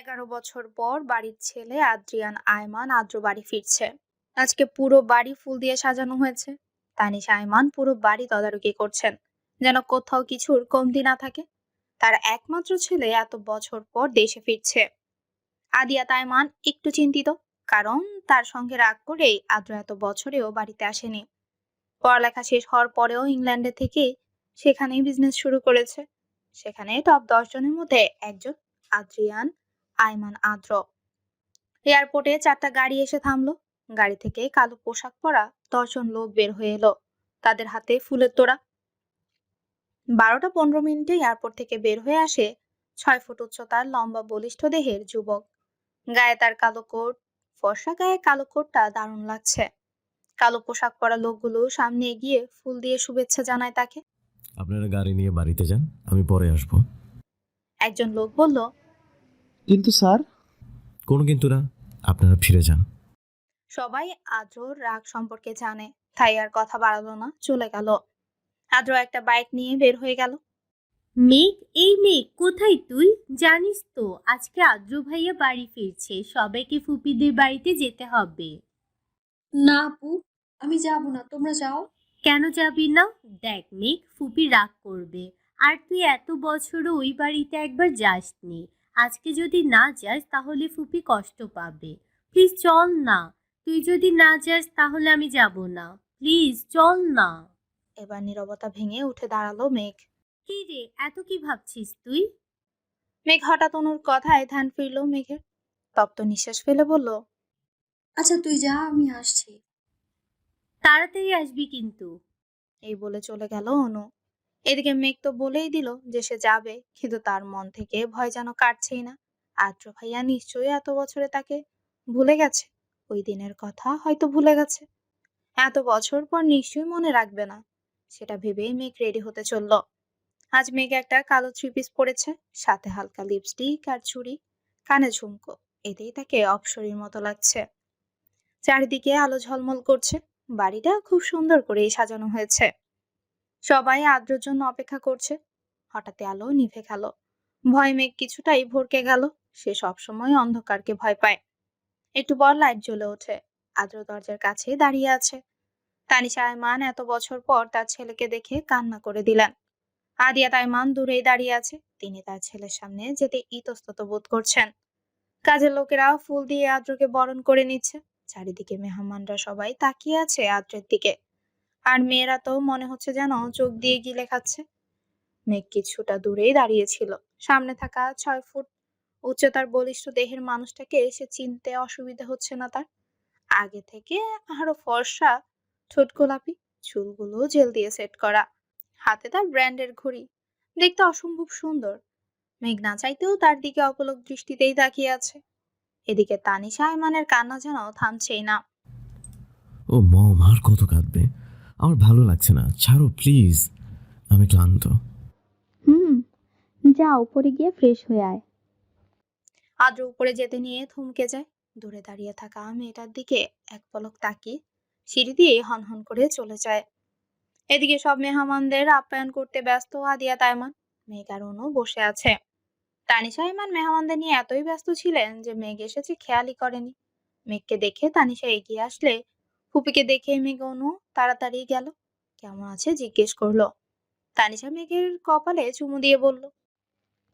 11 বছর পর বাড়ির ছেলে আদ্রিয়ান আয়মান আদ্র বাড়ি ফিরছে। আজকে পুরো বাড়ি ফুল দিয়ে সাজানো হয়েছে। তানিশা আয়মান পুরো বাড়ি তদারকি করছেন, যেন কোথাও কিছুর কমতি না থাকে। তার একমাত্র ছেলে এত বছর পর দেশে ফিরছে। আদিয়া আয়মান একটু চিন্তিত, কারণ তার সঙ্গে রাগ করেই আদ্র এত বছরেও বাড়িতে আসেনি। পড়ালেখা শেষ হওয়ার পরেও ইংল্যান্ডে থেকে সেখানেই বিজনেস শুরু করেছে। সেখানে টপ 10 জনের মধ্যে একজন আদ্রিয়ান আয়মান আদ্র। এয়ারপোর্টে 4টা গাড়ি এসে থামলো। গাড়ি থেকে কালো পোশাক পরা 10 জন লোক বের হয়ে এলো, তাদের হাতে ফুলের তোড়া। 12টা 15 মিনিটে এয়ারপোর্ট থেকে বের হয়ে আসে 6 ফুট উচ্চতার লম্বা বলিষ্ঠ দেহের যুবক। গায়ে তার কালো কোট, ফর্সা গায়ে কালো কোটটা দারুণ লাগছে। কালো পোশাক পরা লোকগুলো সামনে এগিয়ে ফুল দিয়ে শুভেচ্ছা জানায় তাকে। আপনারা গাড়ি নিয়ে বাড়িতে যান, আমি পরে আসবো। একজন লোক বলল, কিন্তু স্যার। কোনো কিন্তু না, আপনারা ফিরে যান। সবাই আদ্রর রাগ সম্পর্কে জানে, তাই আর কথা বাড়ালো না, চলে গেল। আদ্র একটা বাইক নিয়ে বের হয়ে গেল। মেঘ, এই মেঘ, কোথায় তুই? জানিস তো আজকে আদ্র ভাইয়া বাড়ি ফিরছে, সবাইকে ফুপিদের বাড়িতে যেতে হবে। না আপু, আমি যাব না, তোমরা যাও। কেন যাবি না? দেখ মেঘ, ফুপি রাগ করবে। আর তুই এত বছরও ওই বাড়িতে একবার যাসনি। আজকে যদি না যাস তাহলে ফুপি কষ্ট পাবে। প্লিজ চল না। তুই যদি না যাস তাহলে আমি যাব না। প্লিজ চল না। এবার নীরবতা ভেঙে উঠে দাঁড়ালো মেঘ। কি রে, এত কি ভাবছিস তুই? মেঘ হঠাৎ অনুর কথায় ধ্যান ফিরল মেঘের। তপ্ত নিঃশ্বাস ফেলে বলল, আচ্ছা তুই যা, আমি আসছি। তাড়াতাড়ি আসবি কিন্তু। এই বলে চলে গেল অনু। এদিকে মেঘ তো বলেই দিল যে সে যাবে, কিন্তু তার মন থেকে ভয় যেন কাটছেই না। আদ্র ভাইয়া নিশ্চয়ই এত বছরে তাকে ভুলে গেছে। ওই দিনের কথা হয়তো ভুলে গেছে। এত বছর পর নিশ্চয়ই মনে রাখবে না, সেটা ভেবেই মেঘ রেডি হতে চলল। আজ মেঘ একটা কালো 3 পিস পরেছে, সাথে হালকা লিপস্টিক আর চুড়ি, কানে ঝুমকো। এতেই তাকে অপ্সরীর মতো লাগছে। চারিদিকে আলো ঝলমল করছে, বাড়িটা খুব সুন্দর করে সাজানো হয়েছে। সবাই আদ্রর জন্য অপেক্ষা করছে। হঠাৎ আলো নিভে গেল। ভয় মেঘ কিছুটাই ভরকে গেল। সে সবসময় অন্ধকারকে ভয় পায়। একটু পর লাইট জ্বলে ওঠে। আদ্র দরজার কাছে দাঁড়িয়ে আছে। তানিশা আয়মান এত বছর পর তার ছেলেকে দেখে কান্না করে দিলেন। আদিয়া আয়মান দূরেই দাঁড়িয়ে আছে, তিনি তার ছেলের সামনে যেতে ইতস্তত বোধ করছেন। কাজের লোকেরা ফুল দিয়ে আদ্রকে বরণ করে নিচ্ছে। চারিদিকে মেহমানরা সবাই তাকিয়ে আছে আদ্রের দিকে। আর মেয়েরা তো মনে হচ্ছে যেন চোখ দিয়ে গিলে খাচ্ছে। মেঘ কিছুটা দূরেই দাঁড়িয়েছিল। সামনে থাকা 6 ফুট উচ্চতার বলিষ্ঠ দেহের মানুষটাকে এসে চিনতে অসুবিধা হচ্ছে না তার। আগে থেকে আরো ফর্সা, ঠোঁট গোলাপি, চুলগুলো জেল দিয়ে সেট করা, হাতে তার ব্র্যান্ডের ঘড়ি। দেখতে অসম্ভব সুন্দর। মেঘ না চাইতেও তার দিকে অপলক দৃষ্টিতেই তাকিয়ে আছে। এদিকে তানিশা আয়মানের কান্না যেন থামছেই না। ও মম, আর কত কাঁদবে? আমার ভালো লাগছে না, ছাড়ো প্লিজ, আমি ক্লান্ত। যা উপরে গিয়ে ফ্রেশ হয়ে আয়। আদ্র উপরে যেতে নিয়ে থমকে যায়। দূরে দাঁড়িয়ে থাকা মেয়েটার দিকে এক পলক তাকিয়ে সিঁড়ি দিয়ে হনহন করে চলে যায়। এদিকে সব মেহমানদের আপ্যায়ন করতে ব্যস্ত আদিয়া তাইমান। মেঘ আর অনু বসে আছে। তানিশা ইমান মেহমানদের নিয়ে এতই ব্যস্ত ছিলেন যে মেঘ এসেছে খেয়ালই করেনি। মেঘকে দেখে তানিশা এগিয়ে আসলে ফুপিকে দেখে মেঘ অনু তাড়াতাড়ি গেল। কেমন আছে জিজ্ঞেস করলো। তানিশা মেঘের কপালে চুমু দিয়ে বলল।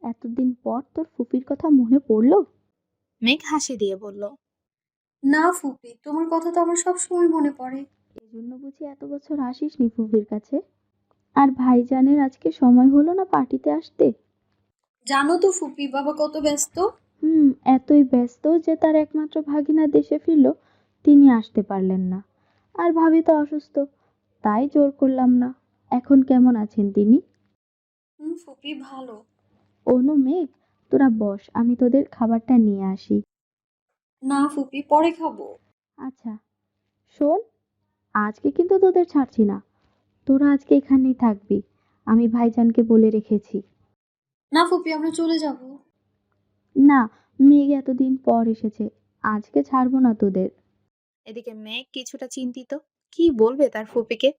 এতদিন পর তোর ফুপির কথা মনে পড়লো? মেঘ হাসি দিয়ে বলল, না ফুপি, তোমার কথা তো আমার সব সময় মনে পড়ে। এই জন্য বুঝি এত বছর আসিসনি ফুপির কাছে? আর ভাইজানের আজকে সময় হলো না পার্টিতে আসতে? জানো তো ফুপি, বাবা কত ব্যস্ত। এতই ব্যস্ত যে তার একমাত্র ভাগিনা দেশে ফিরলো, তিনি আসতে পারলেন না। আর ভাবি তো অসুস্থ, তাই জোর করলাম না। এখন কেমন আছেন তিনি? ফুপি ভালো। অনু, মেঘ, তোরা বস, আমি তোদের খাবারটা নিয়ে আসি। না ফুপি, পরে খাবো। আচ্ছা শোন, আজকে কিন্তু তোদের ছাড়ছি না। তোরা আজকে এখানেই থাকবি, আমি ভাইজানকে বলে রেখেছি। না ফুপি, আমরা চলে যাব। না, মেঘ এতদিন পর এসেছে, আজকে ছাড়বো না তোদের। এদিকে মেঘ কিছুটা চিন্তিত, কি বলবে তার ফুপিকে।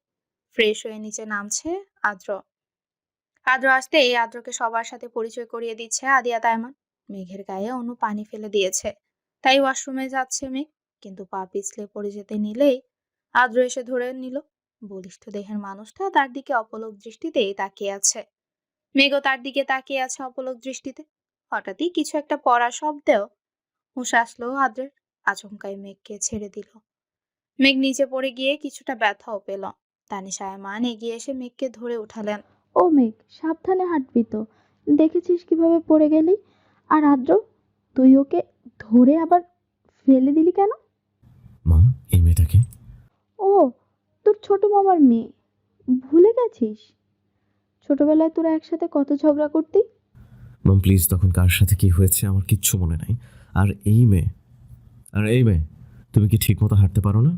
ফ্রেশ হয়ে নিচে নামছে আদ্র। আদ্র আসতে এই আদ্রকে সবার সাথে পরিচয় করিয়ে দিচ্ছে আদিয়া তাইমান। মেঘের গায়ে অনু পানি ফেলে দিয়েছে, তাই ওয়াশরুমে যাচ্ছে মেঘ। কিন্তু পা পিছলে পড়ে যেতে নিলেই আদ্র এসে ধরে নিল। বলিষ্ঠ দেহের মানুষটা তার দিকে অপলক দৃষ্টিতেই তাকিয়ে আছে। মেঘও তার দিকে তাকিয়ে আছে অপলক দৃষ্টিতে। হঠাৎই কিছু একটা পড়া শব্দেও হুঁশ আসলো আদ্রের। আচমকাই মেঘকে ছেড়ে দিল। মেঘ নিচে পড়ে গিয়ে কিছুটা ব্যথাও পেল। তানিশা আয়মান এগিয়ে এসে মেঘকে ধরে উঠালেন। ও মেঘ, সাবধানে হাঁটবি তো। দেখেছিস কিভাবে পড়ে গেলি? আর আদ্র, তুই ওকে ধরে আবার ফেলে দিলি কেন? মম, এই মেয়েটাকে। ও, তোর ছোট মামার মেয়ে। ভুলে গেছিস? ছোটবেলায় তোরা একসাথে কত ঝগড়া করতি। মম প্লিজ, তখন কার সাথে কি হয়েছে আমার কিচ্ছু মনে নাই। আর এই মেয়ে, তুমি কি ঠিক মতো হাঁটতে পারো না?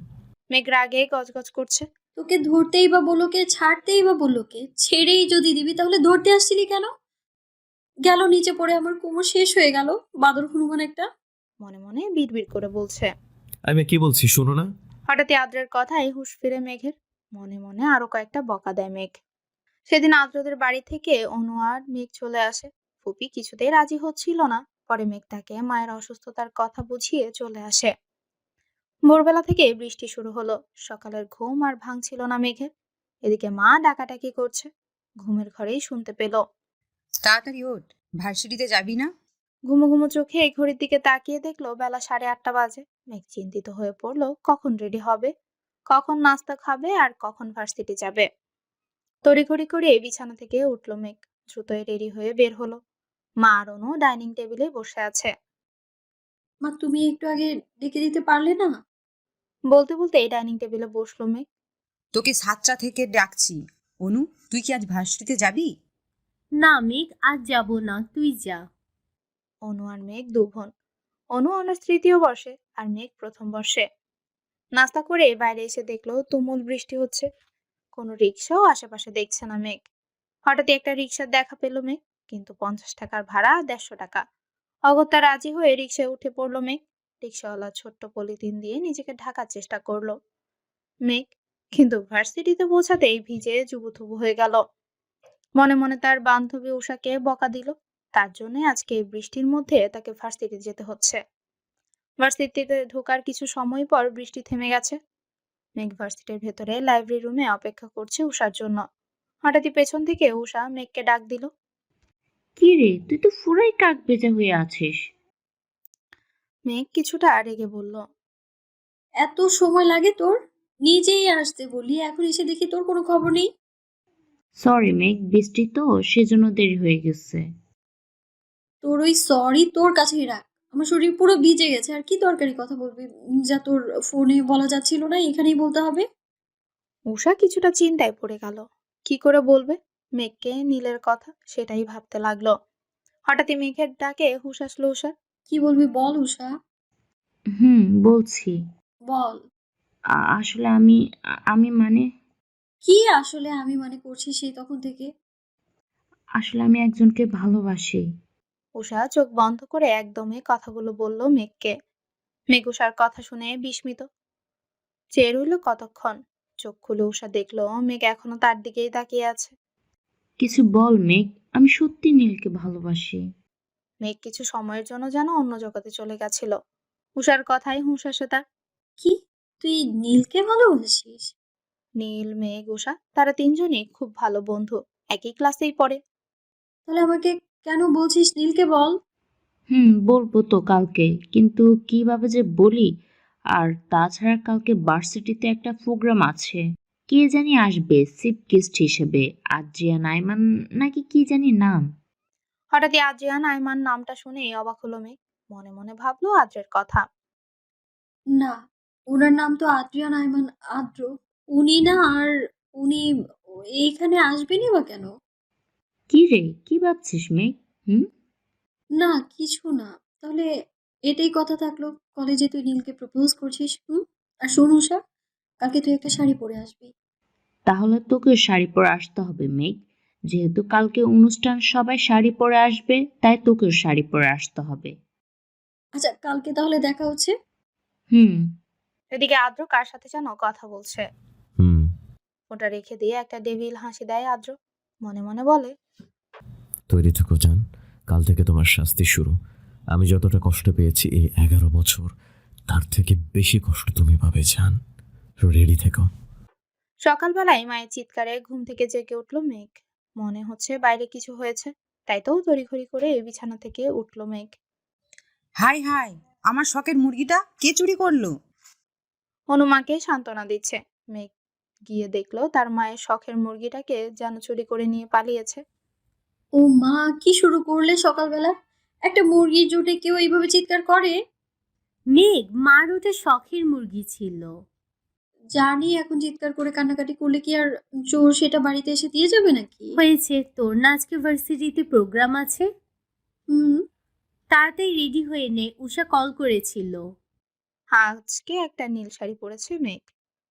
মেঘ রাগে গজগজ করছে। তোকে ধরতেই বা বললো কে, ছাড়তেই বা বললো কে? ছেড়েই যদি দিবি তাহলে ধরতে আসছিলি কেন? গেল নিচে পড়ে আমার কোমর শেষ হয়ে গেল, বাদর হনুমান একটা। মনে মনে বিড়বিড় করে বলছে। আমি কি বলছি শোনো না। হঠাৎই আদ্রের কথায় হুঁশ ফিরে মেঘের। মনে মনে আরো কয়েকটা বকা দেয় মেঘ। সেদিন আদ্রদের বাড়ি থেকে অনু আর মেঘ চলে আসে। ফুপি কিছুতেই রাজি হচ্ছিল না। পরে মেঘ তাকে মায়ের অসুস্থতার কথা বুঝিয়ে চলে আসে। ভোরবেলা থেকে বৃষ্টি শুরু হলো। সকালের ঘুম আর ভাঙছিল না মেঘের। এদিকে মা ডাকাডাকি করছে। ঘুমের ঘরেই শুনতে পেল। তাড়াতাড়ি ওঠ, ভার্সিটিতে যাবি না? ঘুমো ঘুমো চোখে এই ঘড়ির দিকে তাকিয়ে দেখলো বেলা 8:30 বাজে। মেঘ চিন্তিত হয়ে পড়লো কখন রেডি হবে, কখন নাস্তা খাবে আর কখন ভার্সিটি যাবে। তড়িঘড়ি করে বিছানা থেকে উঠলো মেঘ। দ্রুতই রেডি হয়ে বের হলো। মা আর অনু ডাইনিং টেবিলে বসে আছে। মা, তুমি একটু আগে ডেকে দিতে পারলে না? বলতে বলতে ডাইনিং টেবিলে বসলো মেঘ। তোকে 7টা থেকে ডাকছি। অনু, তুই কি আজ ভার্সিটিতে যাবি? না মেঘ, আজ যাব না, তুই যা। অনু আর মেঘ দু বোন। অনু অনার্স 3য় বর্ষে আর মেঘ প্রথম বর্ষে। নাস্তা করে বাইরে এসে দেখলো তুমুল বৃষ্টি হচ্ছে। কোনো রিক্সাও আশেপাশে দেখছে না মেঘ। হঠাৎই একটা রিক্সার দেখা পেল মেঘ, কিন্তু 50 টাকার ভাড়া 150 টাকা। অগত্যা রাজি হয়ে রিক্সায় উঠে পড়লো মেঘ। রিক্সাওয়ালা ছোট্ট পলিথিন দিয়ে নিজেকে ঢাকার চেষ্টা করলো মেঘ, কিন্তু ভার্সিটিতে পৌঁছাতেই ভিজে জুবুথুবু হয়ে গেল। মনে মনে তার বান্ধবী উষাকে বকা দিল। তার জন্য আজকে এই বৃষ্টির মধ্যে তাকে ভার্সিটিতে যেতে হচ্ছে। ভার্সিটিতে ঢোকার কিছু সময় পর বৃষ্টি থেমে গেছে। মেঘ ভার্সিটির ভেতরে লাইব্রেরি রুমে অপেক্ষা করছে উষার জন্য। হঠাৎই পেছন থেকে উষা মেঘকে ডাক দিল। কি রে, তুই তো পুরাই কাক ভেজা হয়ে আছিস। মেঘ কিছুটা রেগে বলল। এত সময় লাগে তোর? নিজেই আসতে বলি, এখন এসে দেখি তোর কোনো খবর নেই। সরি মেঘ, বৃষ্টি তো সেজন্য দেরি হয়ে গেছে। তোর ওই সরি তোর কাছেই রাখ। আমার শরীর পুরো ভিজে গেছে, আর কি দরকারি কথা বলবি যা তোর ফোনে বলা যাচ্ছিল না, এখানেই বলতে হবে? উষা কিছুটা চিন্তায় পড়ে গেল। কি করে বলবে মেঘকে নীলের কথা, সেটাই ভাবতে লাগলো। হঠাৎই মেঘের ডাকে হুঁশ আসলো উষার। কি বলবি বল উষা, বলছি। বল। আসলে আমি আমি মানে কি আসলে আমি মানে করছিস সেই তখন থেকে? আসলে আমি একজনকে ভালোবাসি। উষা চোখ বন্ধ করে একদমই কথাগুলো বলল মেঘকে। মেঘ উষার কথা শুনে বিস্মিত চেয়ে রইল কতক্ষণ। চোখ খুলে উষা দেখলো মেঘ এখনো তার দিকেই তাকিয়ে আছে। কিছু বল মেঘ, আমি সত্যি নীলকে ভালোবাসি। মেঘ কিছু সময়ের জন্য যেন অন্য জগতে চলে গেছিল। উষার কথাই হুঁশ আসে তার। কি, তুই নীলকে ভালোবাসিস? নীল, মেঘ, উষা তারা তিনজনই খুব ভালো বন্ধু। একই ক্লাসেই পড়ে। তাহলে আমাকে কেন বলছিস? নীলকে বল। বলবো তো কালকে, কিন্তু কিভাবে যে বলি। আর তাছাড়া কালকে ভার্সিটিতে একটা প্রোগ্রাম আছে। কে জানি আসবে চিফ গেস্ট হিসেবে, আদ্রিয়ান আইমান নাকি কি জানি নাম। হঠাৎই আদ্রিয়ান আয়মান নামটা শুনেই অবাক হলো মেঘ। মনে মনে ভাবলো আদ্রের কথা। না, ওনার নাম তো আদ্রিয়ান আইমান। আদ্র উনি না। আর উনি এইখানে আসবেনই বা কেন? কি রে, কি ভাবছিস মেঘ? না, কিছু না। তাহলে এটাই কথা থাকলো, কলেজে তুই নীলকে প্রপোজ করছিস। আর শোন উষা, কালকে তুই একটা শাড়ি পরে আসবি। তাহলে তোকেও শাড়ি পরে আসতে হবে মেঘ। যেহেতু কালকে অনুষ্ঠান, সবাই শাড়ি পরে আসবে, তাই তোকেও শাড়ি পরে আসতে হবে। আচ্ছা, কালকে তাহলে দেখা হচ্ছে। হুম এদিকে আদ্র কার সাথে যেন কথা বলছে। হুম। ওটা রেখে দিয়ে একটা ডেভিল হাসি দেয় আদ্র। মনে মনে বলে, তৈরি থেকো জান, কাল থেকে তোমার শাস্তি শুরু। আমি যতটা কষ্ট পেয়েছি এই 11 বছর, তার থেকে বেশি কষ্ট তুমি পাবে জান। রেডি থেকো। সকালবেলায় মায়ের চিৎকারে ঘুম থেকে জেগে উঠল মেঘ। মনে হচ্ছে বাইরে কিছু হয়েছে, তাই তো তড়িঘড়ি করে বিছানা থেকে উঠল মেঘ। হাই হাই, আমার শখের মুরগিটা কে চুরি করলো? হনুমাকে সান্ত্বনা দিচ্ছে। মেঘ গিয়ে দেখলো তার মায়ের শখের মুরগিটাকে যেন চুরি করে নিয়ে পালিয়েছে। ও মা, কি শুরু করলে সকালবেলা? একটা মুরগির জোটে কেউ এইভাবে চিৎকার করে? মেঘ, মার ওটা শখের মুরগি ছিল। জানি, এখন চিৎকার করে কান্নাকাটি করলে কি আর চোর সেটা বাড়িতে এসে দিয়ে যাবে নাকি? হয়েছে, তোর না আজকে ভার্সিটিতে প্রোগ্রাম আছে? হুম। তাড়াতাড়ি রেডি হয়ে নে, উষা কল করেছিল। আজকে একটা নীল শাড়ি পরেছে মেঘ।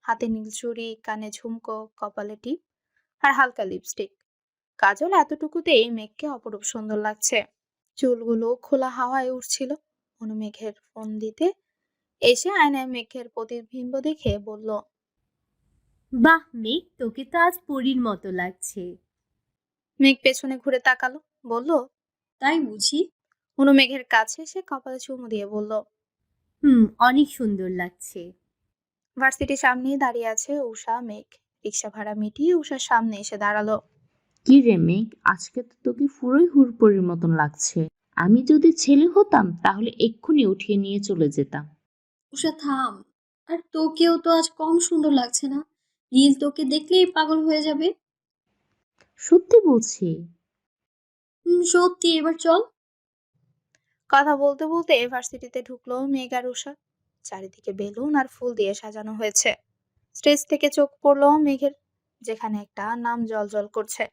হাতে নীল চুড়ি, কানে ঝুমকো, কপালে টিপ আর হালকা লিপস্টিক। কাজল এতটুকুতেই মেঘকে অপরূপ সুন্দর লাগছে। চুলগুলো খোলা হাওয়ায় উঠছিল। অনু মেঘের ফোন দিতে এসে আয়নায় মেঘের প্রতিবিম্ব দেখে বলল, বাহ মেঘ, তোকে তো আজ পরীর মতো লাগছে। মেঘ পেছনে ঘুরে তাকালো, বলল, তাই বুঝি? অনু মেঘের কাছে এসে কপালে চুমু দিয়ে বলল, অনেক সুন্দর লাগছে। ভার্সিটির সামনেই দাঁড়িয়ে আছে উষা মেঘ। রিক্সা ভাড়া মিটিয়ে উষার সামনে এসে দাঁড়ালো। কি রে মেঘ, আজকে তো তোকে পুরোই হুড়পড়ির মতন লাগছে। আমি যদি ছেলে হতাম তাহলে এক্ষুনি উঠিয়ে নিয়ে চলে যেতাম। উষা থাম। আর তোকেও তো আজ কম সুন্দর লাগছে না। নীল তোকে দেখলেই পাগল হয়ে যাবে। সত্যি বলছি। সত্যি, এবার চল। কথা বলতে বলতে ভার্সিটিতে ঢুকলো মেঘ আর উষা। চারিদিকে বেলুন আর ফুল দিয়ে সাজানো হয়েছে। স্টেজ থেকে চোখ পড়লো মেঘের, যেখানে একটা নাম জলজল করছে।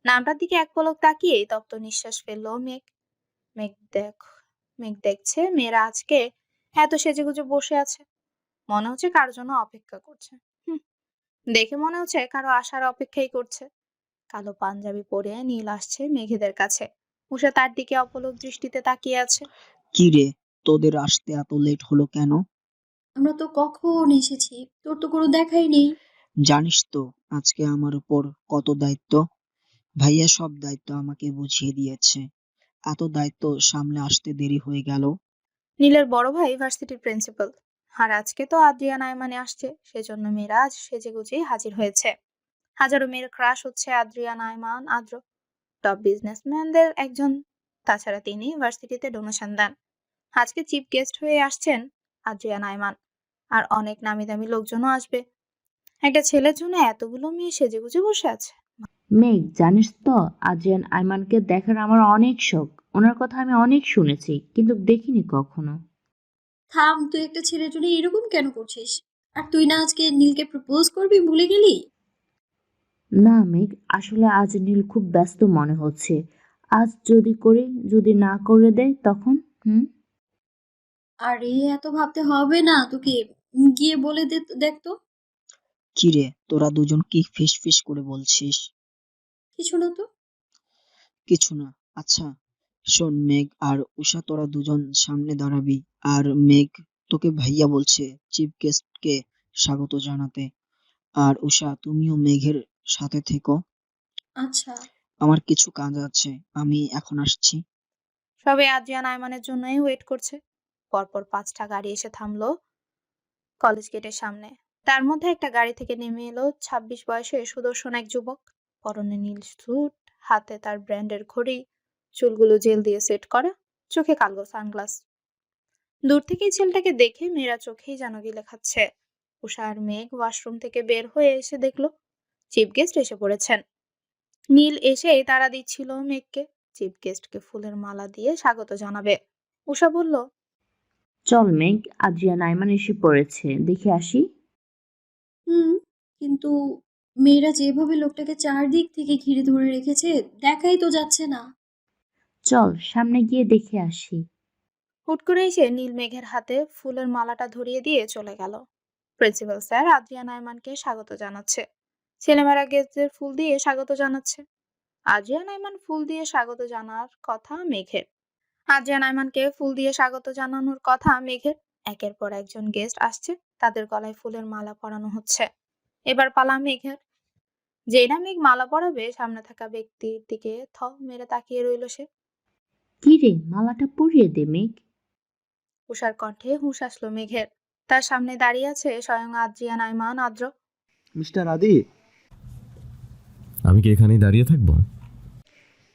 নামটার দিকে এক পলক তাকিয়েই তপ্ত নিঃশ্বাস ফেললো মেঘ। মেঘ দেখ মেঘ দেখছে মেয়েরা আজকে এত সেজেগুজে বসে আছে। মনে হচ্ছে কারোর জন্য অপেক্ষা করছে। হুম, দেখে মনে হচ্ছে কারো আসার অপেক্ষাই করছে। কালো পাঞ্জাবি পরে নীল আসছে মেঘেদের কাছে। উষা তার দিকে অপলক দৃষ্টিতে তাকিয়ে আছে। কি রে, তোদের আসতে এত লেট হলো কেন? আমরা তো কখন এসেছি, তোর তো কোনো দেখাই নেই। জানিস তো আজকে আমার উপর কত দায়িত্ব। ভাইয়া সব দায়িত্ব আমাকে বুঝিয়ে দিয়েছে। এত দায়িত্ব সামলে আসতে দেরি হয়ে গেল। নীলের বড় ভাই ভার্সিটির প্রিন্সিপাল। আর আজকে তো আদ্রিয়া নাইমানে আসছে, সেজন্য মেয়েরা আজ সেজেগুজেই হাজির হয়েছে। হাজারো মেয়ের ক্রাশ হচ্ছে আদ্রিয়া নাইমান আদ্র, টপ বিজনেসম্যানদের একজন। তাছাড়া তিনি ভার্সিটিতে ডোনেশন দেন। আজকে চিফ গেস্ট হয়ে আসছেন আদ্রিয়া নাইমান। আর অনেক নামি দামি লোকজনও আসবে। একটা ছেলের জন্য এতগুলো মেয়ে সেজেগুজে বসে আছে। মেঘ, জানিস তো আজিয়ান আইমানকে দেখার আমার অনেক শখ। ওনার কথা আমি অনেক শুনেছি কিন্তু দেখিনি কখনো। থাম, তুই একটা ছেলের জন্য এরকম কেন করছিস? আর তুই না আজকে নীলকে প্রপোজ করবি, ভুলে গেলি? না মেঘ, আসলে আজ নীল খুব ব্যস্ত মনে হচ্ছে। আজ যদি করি, যদি না করে দেয় তখন। আরে এত ভাবতে হবে না তোকে। গিয়ে বলে দে, দেখ তো। কি রে, তোরা দুজন কি ফিস ফিস করে বলছিস? কিছু না তো। কিছু না। আচ্ছা শোন মেঘ আর উষা, তোরা দুজন সামনে দাঁড়াবি। আর মেঘ, তোকে ভাইয়া বলছে চিফ গেস্টকে স্বাগত জানাতে। আর উষা, তুমিও মেঘের সাথে থেকো। আচ্ছা। আমার কিছু কাজ আছে, আমি এখন আসছি। সবাই আদ্রিয়া নাইমানের জন্যই ওয়েট করছে। পরপর 5টা গাড়ি এসে থামলো কলেজ গেটের সামনে। তার মধ্যে একটা গাড়ি থেকে নেমে এলো 26 বয়সের সুদর্শন এক যুবক। পরনে নীল স্যুট, হাতে তার ব্র্যান্ডের ঘড়ি, চুলগুলো জেল দিয়ে সেট করা, চোখে কালো সানগ্লাস। দূর থেকেই ছেলেটাকে দেখে মেয়েরা চোখেই যেন গিলে খাচ্ছে। উষা আর মেঘ ওয়াশরুম থেকে বের হয়ে এসে দেখলো চিফ গেস্ট এসে পড়েছেন। নীল এসেই তাড়া দিচ্ছিল মেঘকে চিফ গেস্টকে ফুলের মালা দিয়ে স্বাগত জানাবে। উষা বলল, চল মেঘ, আদ্রিয়ান আইমান এসে পড়েছে, দেখে আসি। হুম। কিন্তু মেয়েরা যেভাবে লোকটাকে চারদিক থেকে ঘিরে ধরে রেখেছে, দেখাই তো যাচ্ছে না। চল সামনে গিয়ে দেখে আসি। হুট করে এসে নীল মেঘের হাতে ফুলের মালাটা ধরিয়ে দিয়ে চলে গেল। প্রিন্সিপাল স্যার আদ্রিয়া নাইমানকে স্বাগত জানাচ্ছে। ছেলেমেয়েরা গেস্টদের ফুল দিয়ে স্বাগত জানাচ্ছে। আদ্রিয়া নাইমান ফুল দিয়ে স্বাগত জানার কথা মেঘের। আদ্রিয়া নাইমানকে ফুল দিয়ে স্বাগত জানানোর কথা মেঘের। একের পর একজন গেস্ট আসছে, তাদের গলায় ফুলের মালা পরানো হচ্ছে। এবার পালা মেঘের। যেই না মেঘ মালা পরাবে, সামনে থাকা ব্যক্তির দিকে থ মেরে তাকিয়ে রইল সে। কি রে, মালাটা পরিয়ে দে মেঘ। উষার কণ্ঠে হুঁশ আসলো মেঘের। তার সামনে দাঁড়িয়ে আছে স্বয়ং আদ্রিয়ান, আইমান, আদ্র। মিস্টার আদি, আমি কি এখানেই দাঁড়িয়ে থাকবো?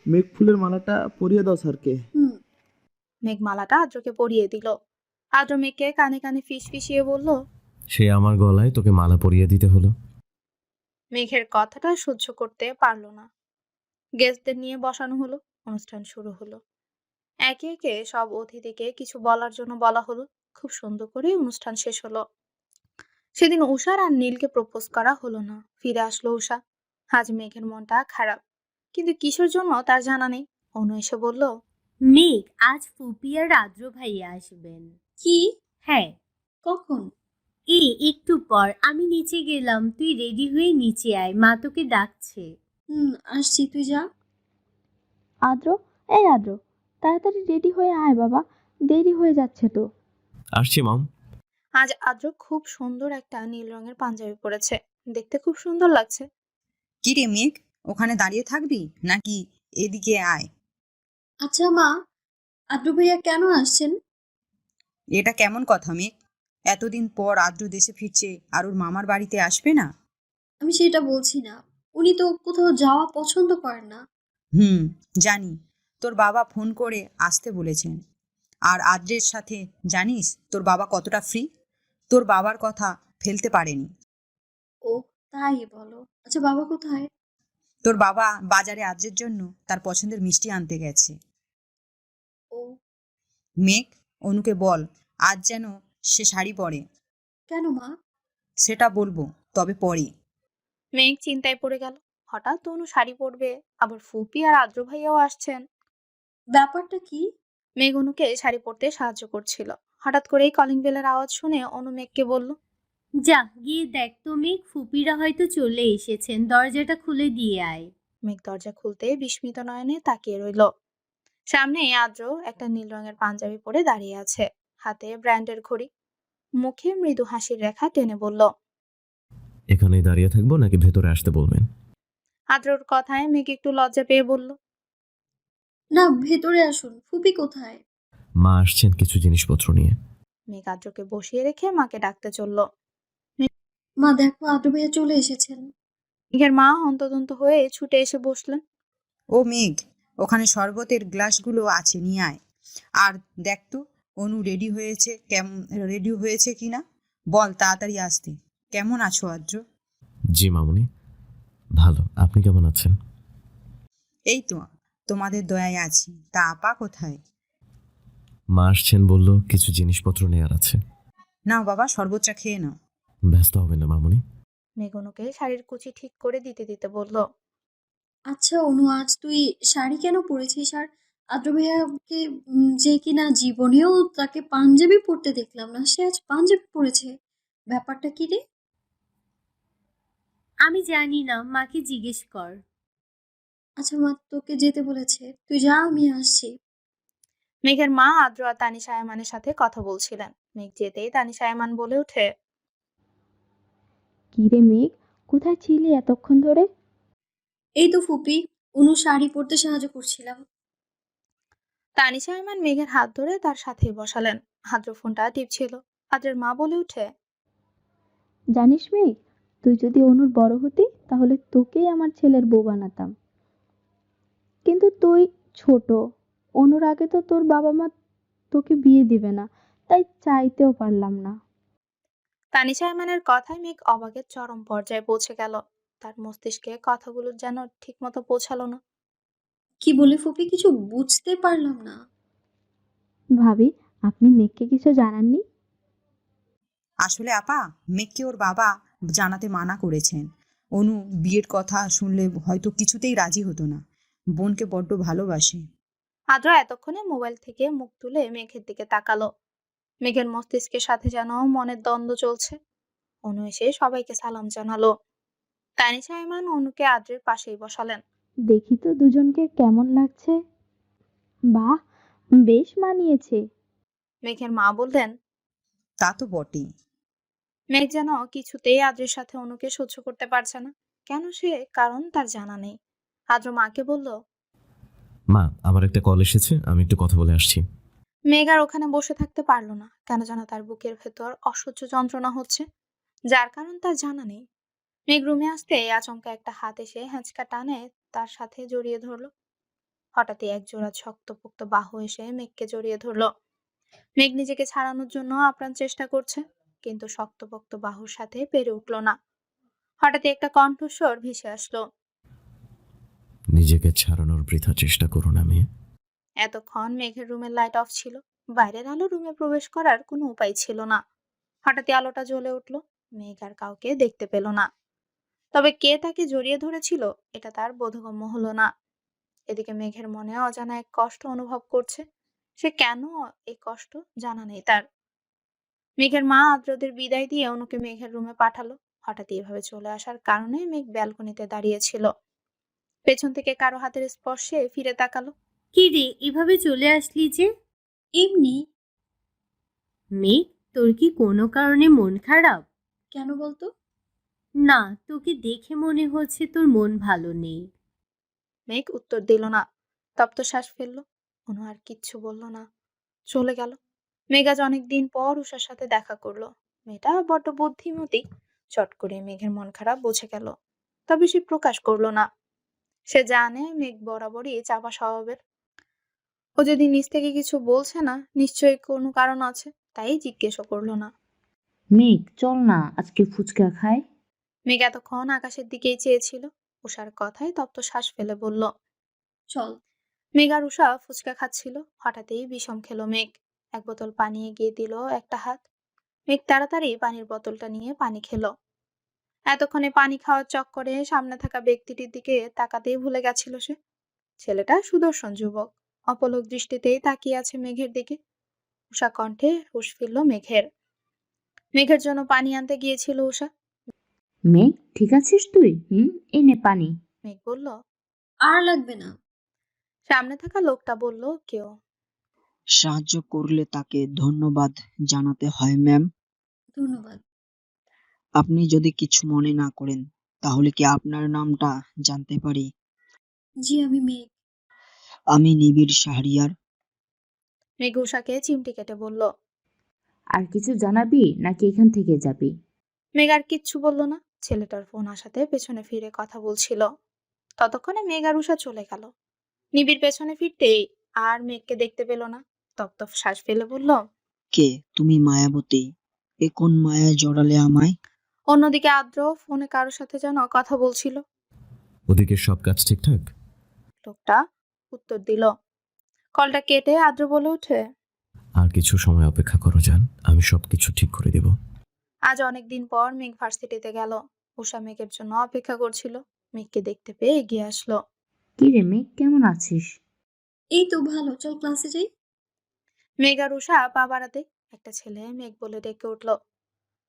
মেঘ ফুলের মালাটা পরিয়ে দাও স্যারকে। হুম। মেঘ মালাটা আদ্রকে পরিয়ে দিল। আদ্র মেঘকে কানে কানে ফিসফিসিয়ে বলল। সে আমার গলায় তোকে মালা পরিয়ে দিতে হলো। মেঘের কথাটা সহ্য করতে পারল না। গেস্টদের নিয়ে বসানো হলো। অনুষ্ঠান শুরু হলো। একে একে সব অতিথিকে কিছু বলার জন্য বলা হলো। খুব সুন্দর করে অনুষ্ঠান শেষ হলো। সেদিন উষার আর নীলকে প্রপোজ করা হলো না। ফিরে আসলো উষা। আজ মেঘের মনটা খারাপ, কিন্তু কিসের জন্য তার জানা নেই। অনু এসে বলল, মেঘ, আজ ফুপি আর আদ্র ভাইয়া আসবেন। কি? হ্যাঁ। কখন? একটু পর। আমি নিচে গেলাম, তুই রেডি হয়ে নিচে আয়, মা তোকে ডাকছে। আসছি, তুই যা। আদ্র, এই আদ্র, তাড়াতাড়ি রেডি হয়ে আয় বাবা, দেরি হয়ে যাচ্ছে তো। আসছি মাম। আজ আদ্র খুব সুন্দর একটা নীল রঙের পাঞ্জাবি পরেছে। দেখতে খুব সুন্দর লাগছে। কি রে মেঘ, ওখানে দাঁড়িয়ে থাকবি নাকি এদিকে আয়? আচ্ছা মা, আদ্র ভাইয়া কেন আসছেন? এটা কেমন কথা মেঘ? এতদিন পর আদ্র দেশে ফিরছে আর ওর মামার বাড়িতে আসবে না? আমি সেটা বলছি না। উনি তো কোথাও যাওয়া পছন্দ করেন না। জানি। তোর বাবা ফোন করে আসতে বলেছেন। আর আদ্রের সাথে জানিস তোর বাবা কতটা ফ্রি? তোর বাবার কথা ফেলতে পারেনি। ও, তাই বলো। আচ্ছা, বাবা কোথায়? তোর বাবা বাজারে আদ্রের জন্য তার পছন্দের মিষ্টি আনতে গেছে। ও, মেঘ, অনুকে বল আজ যেন সে শাড়ি পরে। কেন মা? সেটা বলবো, তবে পরে। মেঘ চিন্তায় পড়ে গেল। হঠাৎ অনু শাড়ি পরবে, আবার ফুপি আর আদ্র ভাইয়াও আসছেন। ব্যাপারটা কি? মেঘ অনুকে শাড়ি পরতে সাহায্য করছিল। হঠাৎ করেই কলিং বেলের আওয়াজ শুনে অনু মেঘকে বলল, যা গিয়ে দেখ তো মেঘ, ফুপিরা হয়তো চলে এসেছেন, দরজাটা খুলে দিয়ে আয়। মেঘ দরজা খুলতে বিস্মিত নয়নে তাকিয়ে রইল। সামনে আদ্র একটা নীল রঙের পাঞ্জাবি পরে দাঁড়িয়ে আছে, হাতে ব্র্যান্ডের ঘড়ি। মুখে মৃদু হাসির রেখা টেনে বলল, এখানেই দাঁড়িয়ে থাকবো নাকি ভেতরে আসতে বলবেন? আদ্রর কথায় মেঘ একটু লজ্জা পেয়ে বলল, না, ভেতরে আসুন। ফুপি কোথায়? মা আসছেন কিছু জিনিসপত্র নিয়ে। মেঘ আদ্রকে বসিয়ে রেখে মাকে ডাকতে চলল। মা দেখো, আদ্র ভাইয়া চলে এসেছেন। মেঘের মা হন্তদন্ত হয়ে ছুটে এসে বসলেন। ও মেঘ, ওখানে শরবতের গ্লাসগুলো আছে, নিয়ে আয়। আর দেখ তো অনু রেডি হয়েছে কিনা। বল তাড়াতাড়ি আসতে। কেমন আছো আদ্র? জি মামুনি, ভালো। আপনি কেমন আছেন? এই তো, তোমাদের দয়ায় আছি। তা আপা কোথায়? মা আসছেন বলল কিছু জিনিসপত্র নেয়ার আছে। নাও বাবা, শরবতটা খেয়ে নাও। ব্যস্ত হবেন না মামুনি। মেঘ অনুকে শাড়ির কুচি ঠিক করে দিতে দিতে বলল, আচ্ছা অনু, আজ তুই শাড়ি কেন পরেছিস? আর আদ্র ভাইয়াকে যে কিনা জীবনেও তাকে পাঞ্জাবি পরতে দেখলাম না, সে আজ পাঞ্জাবি পরেছে। ব্যাপারটা কি রে? আমি জানি না, মাকে জিজ্ঞেস কর। আচ্ছা মা, তোকে যেতে বলেছে, তুই যা, আমি আসছি। মেঘের মা আদ্র আর তানিশা আয়মানের সাথে কথা বলছিলেন। মেঘ যেতেই তানিশা আয়মান বলে ওঠে, কি রে মেঘ, কোথায় ছিলি এতক্ষণ ধরে? এই তো ফুপি, অনু শাড়ি পরতে সাহায্য করছিলাম। তানিশা আয়মান মেঘের হাত ধরে তার সাথেই বসালেন। আদ্র ফোনটা টিপছিল। আদ্রের মা বলে ওঠে, জানিস মেঘ, তুই যদি অনুর বড় হতি তাহলে তোকেই আমার ছেলের বউ বানাতাম। কিন্তু তুই ছোট, অনুর আগে তো তোর বাবা মা তোকে বিয়ে দিবে না, তাই চাইতেও পারলাম না। তানিশা আয়মানের কথায় মেঘ অবাকের চরম পর্যায়ে পৌঁছে গেল। তার মস্তিষ্কে কথাগুলো যেন ঠিক মতো পৌঁছালো না। কি বলে ফুপি, কিছু বুঝতে পারলাম না। ভাবি, আপনি মেঘকে কিছু জানাননি? আসলে আপা, মেঘকে ওর বাবা জানাতে মানা করেছেন। অনু বিয়ের কথা শুনলে হয়তো কিছুতেই রাজি হতো না। বোনকে বড্ড ভালোবাসে। আদ্র এতক্ষণে মোবাইল থেকে মুখ তুলে মেঘের দিকে তাকালো। মেঘের মস্তিষ্কের সাথে যেন মনের দ্বন্দ্ব চলছে। অনু এসে সবাইকে সালাম জানালো। তানিশা আয়মান অনুকে আদ্রের পাশেই বসালেন। দেখি তো দুজনকে কেমন লাগছে। বাহ, বেশ মানিয়েছে। মেঘের মা বললেন। তা তো বটেই। মেঘ যেন কিছুতেই আদ্রের সাথে অনুকে সহ্য করতে পারছে না। কেন সে কারণ তার জানা নেই। আদ্র মাকে বলল, মা, আমার একটা কল এসেছে, আমি একটু কথা বলে আসছি। মেঘ আর ওখানে বসে থাকতে পারলো না, কেন যেন তার বুকের ভেতর অসহ্য যন্ত্রণা হচ্ছে, যার কারণ তার জানা নেই। মেঘ রুমে আসতে আচমকা একটা হাত এসে হ্যাঁচকা টানে তার সাথে জড়িয়ে ধরলো। হঠাৎই এক জোড়া শক্তপোক্ত বাহু এসে মেঘকে জড়িয়ে ধরলো। মেঘ নিজেকে ছাড়ানোর জন্য আপ্রাণ চেষ্টা করছে, কিন্তু শক্তপোক্ত বাহুর সাথে পেরে উঠলো না। হঠাৎই একটা কণ্ঠস্বর ভেসে আসলো। নিজেকে ছাড়ানোর বৃথা চেষ্টা করো না মেয়ে। এতক্ষণ মেঘের রুমের লাইট অফ ছিল, বাইরের আলো রুমে প্রবেশ করার কোনো উপায় ছিল না। হঠাৎই আলোটা জ্বলে উঠলো। মেঘ আর কাউকে দেখতে পেল না, তবে কে তাকে জড়িয়ে ধরেছিল এটা তার বোধগম্য হলো না। এদিকে মেঘের মনে অজানা এক কষ্ট অনুভব করছে, সে কেন এই কষ্ট জানা নেই তার। মেঘের মা আদ্রদের বিদায় দিয়ে অনুকে মেঘের রুমে পাঠালো। হঠাৎ এভাবে চলে আসার কারণে মেঘ ব্যালকনিতে দাঁড়িয়েছিল। পেছন থেকে কারো হাতের স্পর্শে ফিরে তাকালো। কি রে, এভাবে চলে আসলি যে? এমনি। মেঘ, তোর কি কোনো কারণে মন খারাপ? কেন বলতো? না, তোকে দেখে মনে হচ্ছে তোর মন ভালো নেই। মেঘ উত্তর দিল না, তপ্ত শ্বাস ফেললো। অনু আর কিচ্ছু বলল না, চলে গেল। মেঘ আজ অনেকদিন পর উষার সাথে দেখা করলো। মেয়েটা বড্ড বুদ্ধিমতী, চট করে মেঘের মন খারাপ বুঝে গেল, তবে সে প্রকাশ করলো না। সে জানে মেঘ বরাবরই চাপা স্বভাবের। ও যদি নিজ থেকে কিছু বলছে না, নিশ্চয়ই কোনো কারণ আছে, তাই জিজ্ঞেসও করলো না। মেঘ, চল না আজকে ফুচকা খাই। মেঘ এতক্ষণ আকাশের দিকেই চেয়েছিল, উষার কথায় তপ্ত শ্বাস ফেলে বলল, চল। মেঘ আর উষা ফুচকা খাচ্ছিল। হঠাৎই বিষম খেলো মেঘ। এক বোতল পানি এগিয়ে দিল একটা হাত। মেঘ তাড়াতাড়ি পানির বোতলটা নিয়ে পানি খেলো। এতক্ষণে পানি খাওয়ার চক্করে সামনে থাকা ব্যক্তিটির দিকে তাকাতেই ভুলে গেছিল সে। ছেলেটা সুদর্শন যুবক, অপলক দৃষ্টিতেই তাকিয়ে আছে মেঘের দিকে। উষা কণ্ঠে হুঁশ ফিরল মেঘের। মেঘের জন্য পানি আনতে গিয়েছিল উষা। মেঘ, ঠিক আছিস তুই? এই নে পানি। মেঘ বলল। আর লাগবে না। সামনে থাকা লোকটা বলল, কেউ সাহায্য করলে তাকে ধন্যবাদ জানাতে হয় ম্যাম। ধন্যবাদ। আপনি যদি কিছু মনে না করেন, তাহলে কি আপনার নামটা জানতে পারি? জি, আমি মেঘ। আমি নিবিড় শাহরিয়ার। মেঘ উষাকে চিমটি কেটে বলল। আর কিছু জানাবি নাকি এখান থেকে যাবি? মেঘ আর কিচ্ছু বলল না, ছেলেটার ফোন আসাতে পেছনে ফিরে কথা বলছিল। ততক্ষণে মেঘ আর উষা চলে গেল। নিবিড় পেছনে ফিরতেই আর মেঘকে দেখতে পেল না, তপ্ত শ্বাস ফেলে বলল, কে তুমি মায়াবতী? এ কোন মায়ায় জড়ালে আমায়? অন্যদিকে আদ্র ফোনে কারোর সাথে যেন কথা বলছিল। ওদিকে সব কাজ ঠিকঠাক? লোকটা উত্তর দিল। কলটা কেটে আদ্র বলে ওঠে, আর কিছু সময় অপেক্ষা করো যান, আমি সবকিছু ঠিক করে দেব। আজ অনেকদিন পর মেঘ ভার্সিটিতে গেল। উষা মেঘের জন্য অপেক্ষা করছিল। মেঘকে দেখতে পেয়ে এগিয়ে আসলো। কি রে মেঘ, কেমন আছিস? এই তো ভালো, চল ক্লাসে যাই। মেঘ আর উষা পা বাড়াতে একটা ছেলে মেঘ বলে ডেকে উঠলো।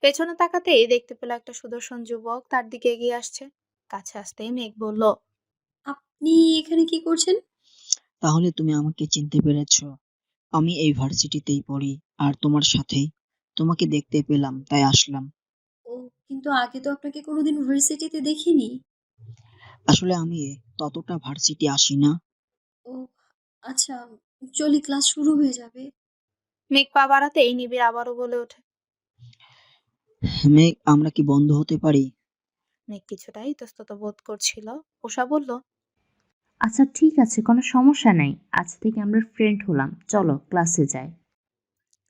পেছনে তাকাতেই দেখতে পেল একটা সুদর্শন যুবক তার দিকে এগিয়ে আসছে। কাছে আসতেই মেঘ বলল, আপনি এখানে কি করছেন? তাহলে তুমি আমাকে চিনতে পেরেছো। আমি এই ভার্সিটিতেই পড়ি, আর তোমার সাথেই। তোমাকে দেখতে পেলাম তাই আসলাম। ও, কিন্তু আগে তো আপনাকে কোনোদিন ভার্সিটিতে দেখিনি। আসলে আমি ততটা ভার্সিটি আসি না। ও আচ্ছা, চলি, ক্লাস শুরু হয়ে যাবে। মেঘ পা বাড়াতেই নিবিড় আবারও বলে ওঠে। মেঘ, আমরা কি বন্ধু হতে পারি? মেঘ কিছুটা ইতস্তত বোধ করছিল। উষা বলল, আচ্ছা ঠিক আছে, কোনো সমস্যা নাই, আজ থেকে আমরা ফ্রেন্ড হলাম, চলো ক্লাসে যাই।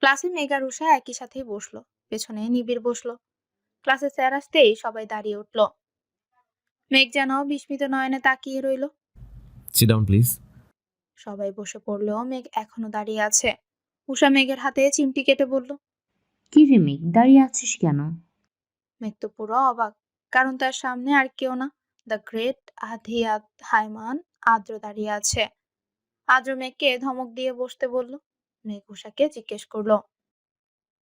ক্লাসে মেঘ আর উষা একই সাথেই বসলো। পেছনে নিবিড় বসলো। ক্লাসে স্যার আসতেই সবাই দাঁড়িয়ে উঠলো। মেঘ যেন বিস্মিত নয়নে তাকিয়ে রইল। Sit down please. সবাই বসে পড়লেও মেঘ এখনো দাঁড়িয়ে আছে। উষা মেঘের হাতে চিমটি কেটে বলল। কি রে মেঘ, দাঁড়িয়ে আছিস কেন? মেঘ তো পুরো অবাক, কারণ তার সামনে আর কেউ না, দ্য গ্রেট আধিয়াত হায়মান আদ্র দাঁড়িয়ে আছে। আদ্র মেঘকে ধমক দিয়ে বসতে বলল। মেঘ উষাকে জিজ্ঞেস করলো।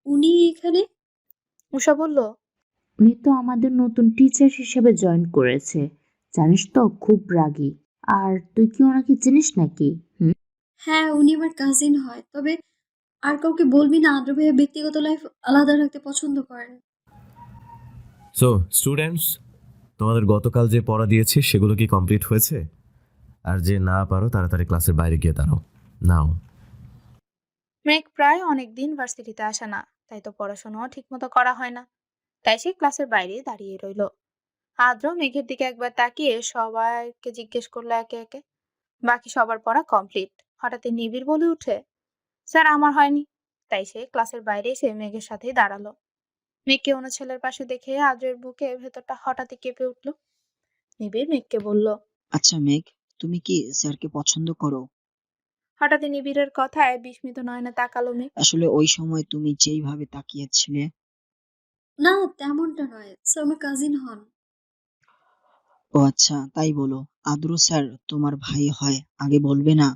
উনি এখানে? উষা বলল, উনি তো আমাদের নতুন টিচার হিসেবে জয়েন করেছে, জানিস তো খুব রাগী। আর তুই কি ওনাকে চিনিস নাকি? হ্যাঁ, উনি আমার কাজিন হয়, তবে আর কাউকে বলবি না, আদ্র ভাইয়া ব্যক্তিগত লাইফ আলাদা রাখতে পছন্দ করেন। সো স্টুডেন্টস, তোমাদের গতকাল যে পড়া দিয়েছি সেগুলো কি কমপ্লিট হয়েছে? আর যে না পারো তাড়াতাড়ি ক্লাসের বাইরে গিয়ে দাঁড়াও। নাও। মেঘ প্রায় অনেকদিন ভার্সিটিতে আসে না, তাই তো পড়াশোনাও ঠিকমতো করা হয় না। তাই সে ক্লাসের বাইরে দাঁড়িয়ে রইল। আদ্র মেঘের দিকে একবার তাকিয়ে সবাইকে জিজ্ঞেস করলো একে একে। বাকি সবার পড়া কমপ্লিট। হঠাৎই নিবিড় বলে উঠে, স্যার আমার হয়নি। তাই সে ক্লাসের বাইরে এসে মেঘের সাথেই দাঁড়ালো। মেঘকে অন্য ছেলের পাশে দেখে আদ্রের বুকে ভেতরটা হঠাৎই কেঁপে উঠল। নিবিড় মেঘকে বলল, আচ্ছা মেঘ, তুমি কি স্যারকে পছন্দ করো? হঠাৎই নিবিড়ের কথায় বিস্মিত নয়নে তাকালো মেঘ। আসলে ওই সময় তুমি যেইভাবে তাকিয়েছিলে। না, তেমনটা নয়, স্যার আমার কাজিন হন। ও আচ্ছা, তাই বলো। আদ্র স্যার তোমার ভাই হয়, আগে বলবে না?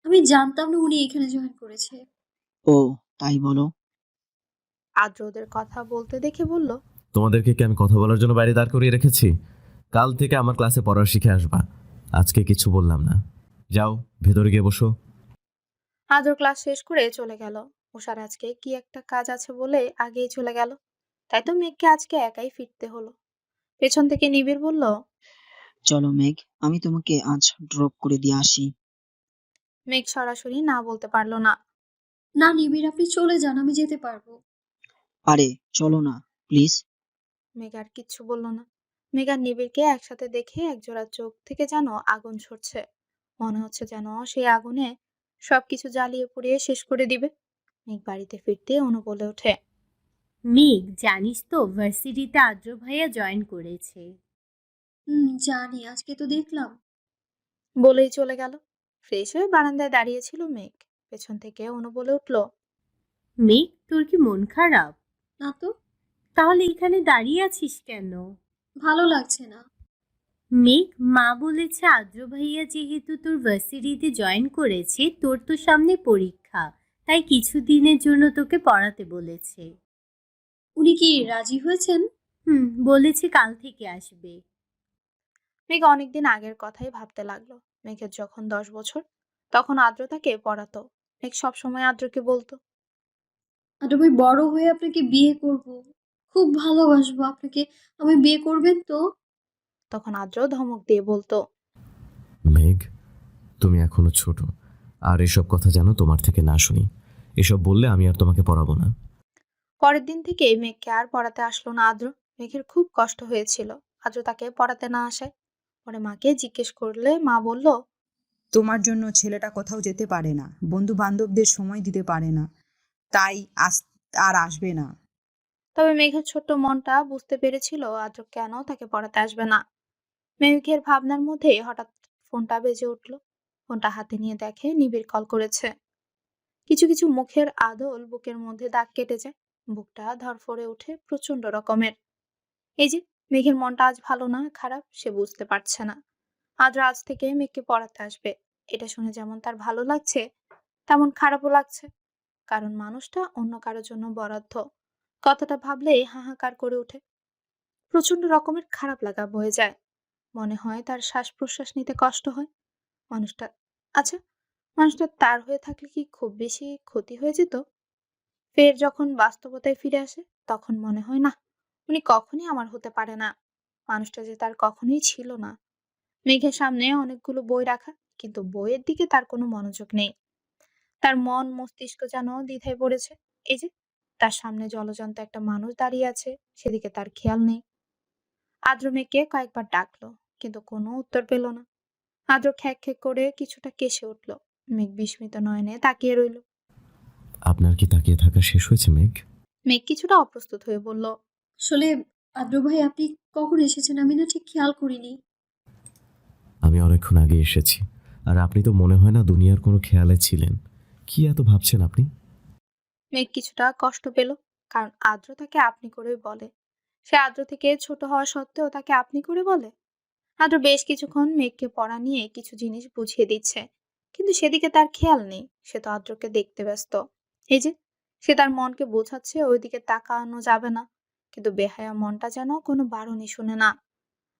আমি জানতাম না উনি এখানে জয়েন করেছে। ও, তাই বলো। আদ্র ওদের কথা বলতে দেখে বলল, তোমাদেরকে কি আমি কথা বলার জন্য বাইরে দাঁড় করিয়ে রেখেছি? কাল থেকে আমার ক্লাসে পড়া শিখে আসবা। আজকে কিছু বললাম না। যাও, ভেতরে গিয়ে বসো। আদ্র ক্লাস শেষ করে চলে গেল। ওষার আজকে কি একটা কাজ আছে বলে আগেই চলে গেল। তাই তো মেঘকে আজকে একাই ফিরতে হলো। পেছন থেকে নিবিড় বলল, চলো মেঘ, আমি তোমাকে আজ ড্রপ করে দিয়ে আসি। মেঘ সরাসরি না বলতে পারলো না। না নিবিড়, আপনি চলে যান, আমি যেতে পারবো। আরে চলো না, প্লিজ। মেঘ আর কিচ্ছু বলল না। মেঘ আর নিবিড়কে একসাথে দেখে একজোড়া চোখ থেকে যেন আগুন ছড়ছে। মনে হচ্ছে যেন সেই আগুনে সবকিছু জ্বালিয়ে পুড়িয়ে শেষ করে দিবে। মেঘ বাড়িতে ফিরতে অনু বলে ওঠে, মেঘ, জানিস তো ভার্সিটিতে আদ্র ভাইয়া জয়েন করেছে। জানি, আজকে তো দেখলাম। বলেই চলে গেল। ফ্রেশ হয়ে বারান্দায় দাঁড়িয়েছিল মেঘ। পেছন থেকে অনু বলে উঠল, মেঘ, তোর কি মন খারাপ? না তো। তাহলে এখানে দাঁড়িয়ে আছিস কেন? ভালো লাগছে না। মেঘ, মা বলেছে আদ্র ভাইয়া যেহেতু তোর ভার্সিটিতে জয়েন করেছে, তোর তো সামনে পরীক্ষা, তাই কিছুদিনের জন্য তোকে পড়াতে বলেছে। উনি কি রাজি হয়েছেন? বলেছে কাল থেকে আসবে। মেঘ অনেকদিন আগের কথাই ভাবতে লাগলো। মেঘের যখন 10 বছর, তখন আদ্র তাকে পড়াতো। মেঘ সবসময় আদ্রকে বলতো, আর আমি বড় হয়ে আপনাকে বিয়ে করব, খুব ভালোবাসবো আপনাকে, আমি বিয়ে করবেন তো? তখন আদ্র ধমক দিয়ে বলতো, মেঘ, তুমি এখনো ছোট, আর এসব কথা যেন তোমার থেকে না শুনি। এসব বললে আমি আর তোমাকে পড়াবো না। পরের দিন থেকে মেঘকে আর পড়াতে আসলো না আদ্র। মেঘের খুব কষ্ট হয়েছিল আদ্র তাকে পড়াতে না আসায়। পরে মাকে জিজ্ঞেস করলে মা বলল, তোমার জন্য ছেলেটা কোথাও যেতে পারে না, বন্ধু বান্ধবদের সময় দিতে পারে না, তাই আর আসবে না। তবে মেঘের ছোট্ট মনটা বুঝতে পেরেছিল আদ্র কেন তাকে পড়াতে আসবে না। মেঘের ভাবনার মধ্যে হঠাৎ ফোনটা বেজে উঠল। ফোনটা হাতে নিয়ে দেখে নিবিড় কল করেছে। কিছু কিছু মুখের আদল বুকের মধ্যে দাগ কেটে যায়। বুকটা ধড়ফড়ে ওঠে প্রচন্ড রকমের। এই যে, মেঘের মনটা আজ ভালো না খারাপ সে বুঝতে পারছে না। আদ্র আজ থেকে মেঘকে পড়াতে আসবে। এটা শুনে যেমন তার ভালো লাগছে, তেমন খারাপও লাগছে। কারণ মানুষটা অন্য কারোর জন্য বরাদ্দ। কথাটা ভাবলেই হাহাকার করে ওঠে। প্রচন্ড রকমের খারাপ লাগা বয়ে যায়। মনে হয় তার শ্বাস প্রশ্বাস নিতে কষ্ট হয়। মানুষটা, আচ্ছা, মানুষটা তার হয়ে থাকলে কি খুব বেশি ক্ষতি হয়ে যেত? ফের যখন বাস্তবতায় ফিরে আসে, তখন মনে হয় না, উনি কখনই আমার হতে পারে না। মানুষটা যে তার কখনোই ছিল না। মেঘের সামনে অনেকগুলো বই রাখা, কিন্তু বইয়ের দিকে তার কোনো মনোযোগ নেই। তার মন মস্তিষ্ক যেন দ্বিধায় পড়েছে। এই যে, তার সামনে জলজন্ত একটা মানুষ দাঁড়িয়ে আছে, সেদিকে তার খেয়াল নেই। আদ্র মেঘকে কয়েকবার ডাকলো, কিন্তু কোনো উত্তর পেল না। আদ্র খ্যাক খ্যাক করে কিছুটা কেসে উঠল। মেঘ বিস্মিত নয়নে তাকিয়ে রইল। আপনার কি তাকিয়ে থাকা শেষ হয়েছে মেঘ? মেঘ কিছুটা অপ্রস্তুত হয়ে বলল, আসলে আদ্র ভাই, আপনি কখন এসেছেন আমি না ঠিক খেয়াল করিনি। আমি অনেকক্ষণ আগে এসেছি, আর আপনি তো মনে হয় না দুনিয়ার কোনো খেয়ালে ছিলেন। কি এত ভাবছেন আপনি? মেঘ কিছুটা কষ্ট পেল, কারণ আদ্র তাকে আপনি করে বলে। সে আদ্র থেকে ছোট হওয়া সত্ত্বেও তাকে আপনি করে বলে। আদ্র বেশ কিছুক্ষণ মেঘকে পড়া নিয়ে কিছু জিনিস বুঝিয়ে দিচ্ছে, কিন্তু সেদিকে তার খেয়াল নেই। সে তো আদ্রকে দেখতে ব্যস্ত। এই যে, সে তার মনকে বোঝাচ্ছে ওইদিকে তাকানো যাবে না, কিন্তু বেহায়া মনটা যেন কোনো বারণই শুনে না।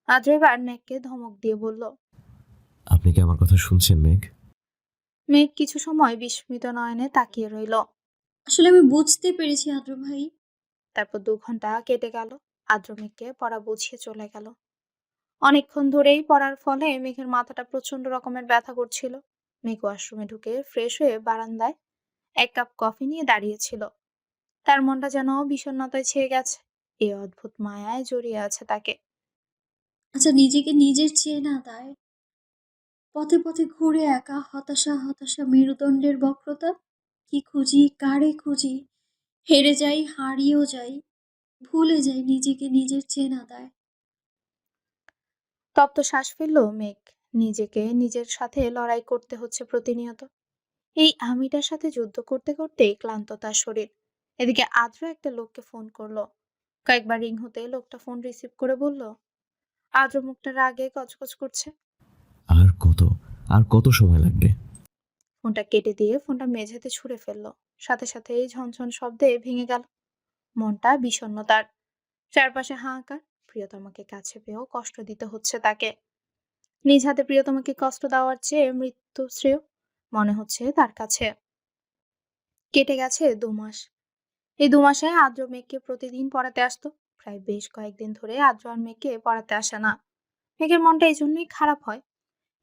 আদ্র এবার মেঘকে ধমক দিয়ে বলল, আপনি কি আমার কথা শুনছেন মেঘ? মেঘ কিছু সময় বিস্মিত নয়নে তাকিয়ে রইল। আসলে আমি বুঝতে পেরেছি আদ্র ভাই। তারপর 2 ঘন্টা কেটে গেল। আদ্র মেঘকে পড়া বুঝিয়ে চলে গেল। অনেকক্ষণ ধরেই পড়ার ফলে মেঘের মাথাটা প্রচন্ড রকমের ব্যথা করছিল। মেঘ ওয়াশরুমে ঢুকে ফ্রেশ হয়ে বারান্দায় এক কাপ কফি নিয়ে দাঁড়িয়েছিল। তার মনটা যেন বিষণ্ণতায় ছেয়ে গেছে। এই অদ্ভুত মায়ায় জড়িয়ে আছে তাকে। আচ্ছা, নিজেকে নিজের চেনা দায়, পথে পথে ঘুরে একা হতাশা হতাশা মেরুদণ্ডের বক্রতা, কি খুঁজি কারে খুঁজি, হেরে যাই হারিয়েও যাই, ভুলে যাই নিজেকে নিজের চেনা দায়। তপ্ত শ্বাস ফেলল মেঘ। নিজেকে নিজের সাথে লড়াই করতে হচ্ছে প্রতিনিয়ত। এই আমিটার সাথে যুদ্ধ করতে করতে ক্লান্ত তার শরীর। এদিকে আদ্র একটা লোককে ফোন করলো। কয়েকবার রিং হতে লোকটা ফোন রিসিভ করে বলল, আদ্র মুখটা রাগে কচকচ করছে। আর কত আর কত সময় লাগবে? ফোনটা কেটে দিয়ে ফোনটা মেঝেতে ছুঁড়ে ফেললো। সাথে সাথে ঝনঝন শব্দে ভেঙে গেল। মনটা বিষণ্ণ তার। চারপাশে হাহাকার। প্রিয়তমাকে কাছে পেয়েও কষ্ট দিতে হচ্ছে তাকে। নিজ হাতে প্রিয়তমাকে কষ্ট দেওয়ার চেয়ে মৃত্যু শ্রেয় মনে হচ্ছে তার কাছে। কেটে গেছে 2 মাস। এই 2 মাসে আদ্র মেঘকে প্রতিদিন পড়াতে আসতো। প্রায় বেশ কয়েকদিন ধরে আদ্র আর মেঘকে পড়াতে আসে না। মেঘের মনটা এই জন্যই খারাপ হয়।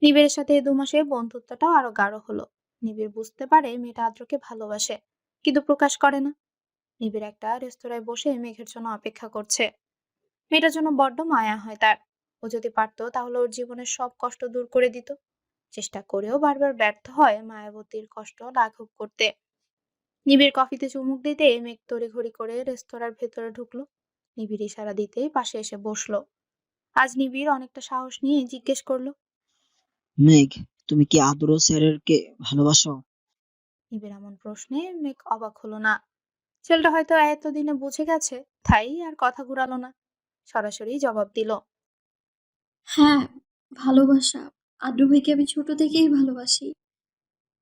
নিবিড়ের সাথে এই 2 মাসে বন্ধুত্বটাও আরো গাঢ় হলো। নিবিড় বুঝতে পারে মেয়েটা আদ্রকে ভালোবাসে, কিন্তু প্রকাশ করে না। নিবিড় একটা রেস্তোরাঁয় বসে মেঘের জন্য অপেক্ষা করছে। মেয়েটার জন্য বড্ড মায়া হয় তার। ও যদি পারতো তাহলে ওর জীবনের সব কষ্ট দূর করে দিত। চেষ্টা করেও বারবার ব্যর্থ হয় মায়াবতীর কষ্ট লাঘব করতে। নিবিড় কফিতে চুমুক দিতে মেঘ তড়িঘড়ি করে রেস্তোরাঁর ভেতরে ঢুকলো। নিবিড় ইশারা দিতেই পাশে এসে বসলো। আজ নিবিড় অনেকটা সাহস নিয়ে জিজ্ঞেস করলো, মেঘ, তুমি কি আদ্র স্যারেরকে ভালোবাসো? নিবিড় এমন প্রশ্নে মেঘ অবাক হলো না। ছেলেটা হয়তো এতদিনে বুঝে গেছে, তাই আর কথা ঘুরালো না। সরাসরি জবাব দিল, হ্যাঁ, ভালোবাসা। আদ্র ভাইকে আমি ছোট থেকেই ভালোবাসি।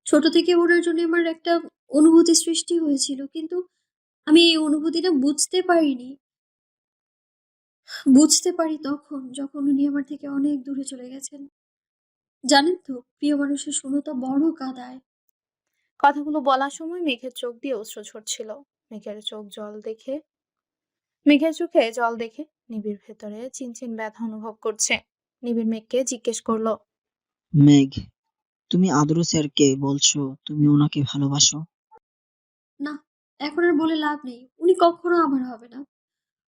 ছোট থেকে ওনার জন্য আমার একটা অনুভূতি সৃষ্টি হয়েছিল, কিন্তু আমি এই অনুভূতিটা বুঝতে পারি তখন যখন উনি আমার থেকে অনেক দূরে চলে গেছেন। জানেন তো, প্রিয় মানুষের শূন্যতা বড় কাঁদায়। কথাগুলো বলার সময় মেঘের চোখ দিয়ে অশ্রু ঝরছিল। মেঘের চোখে জল দেখে নিবিড় ভেতরে চিনচিন ব্যথা অনুভব করছে। নিবিড় মেঘকে জিজ্ঞেস করলো, মেঘ, তুমি আদ্র স্যারকে বলছো তুমি ওনাকে ভালোবাসো? না, এখন আর বলে লাভ নেই। উনি কখনো আমার হবে না।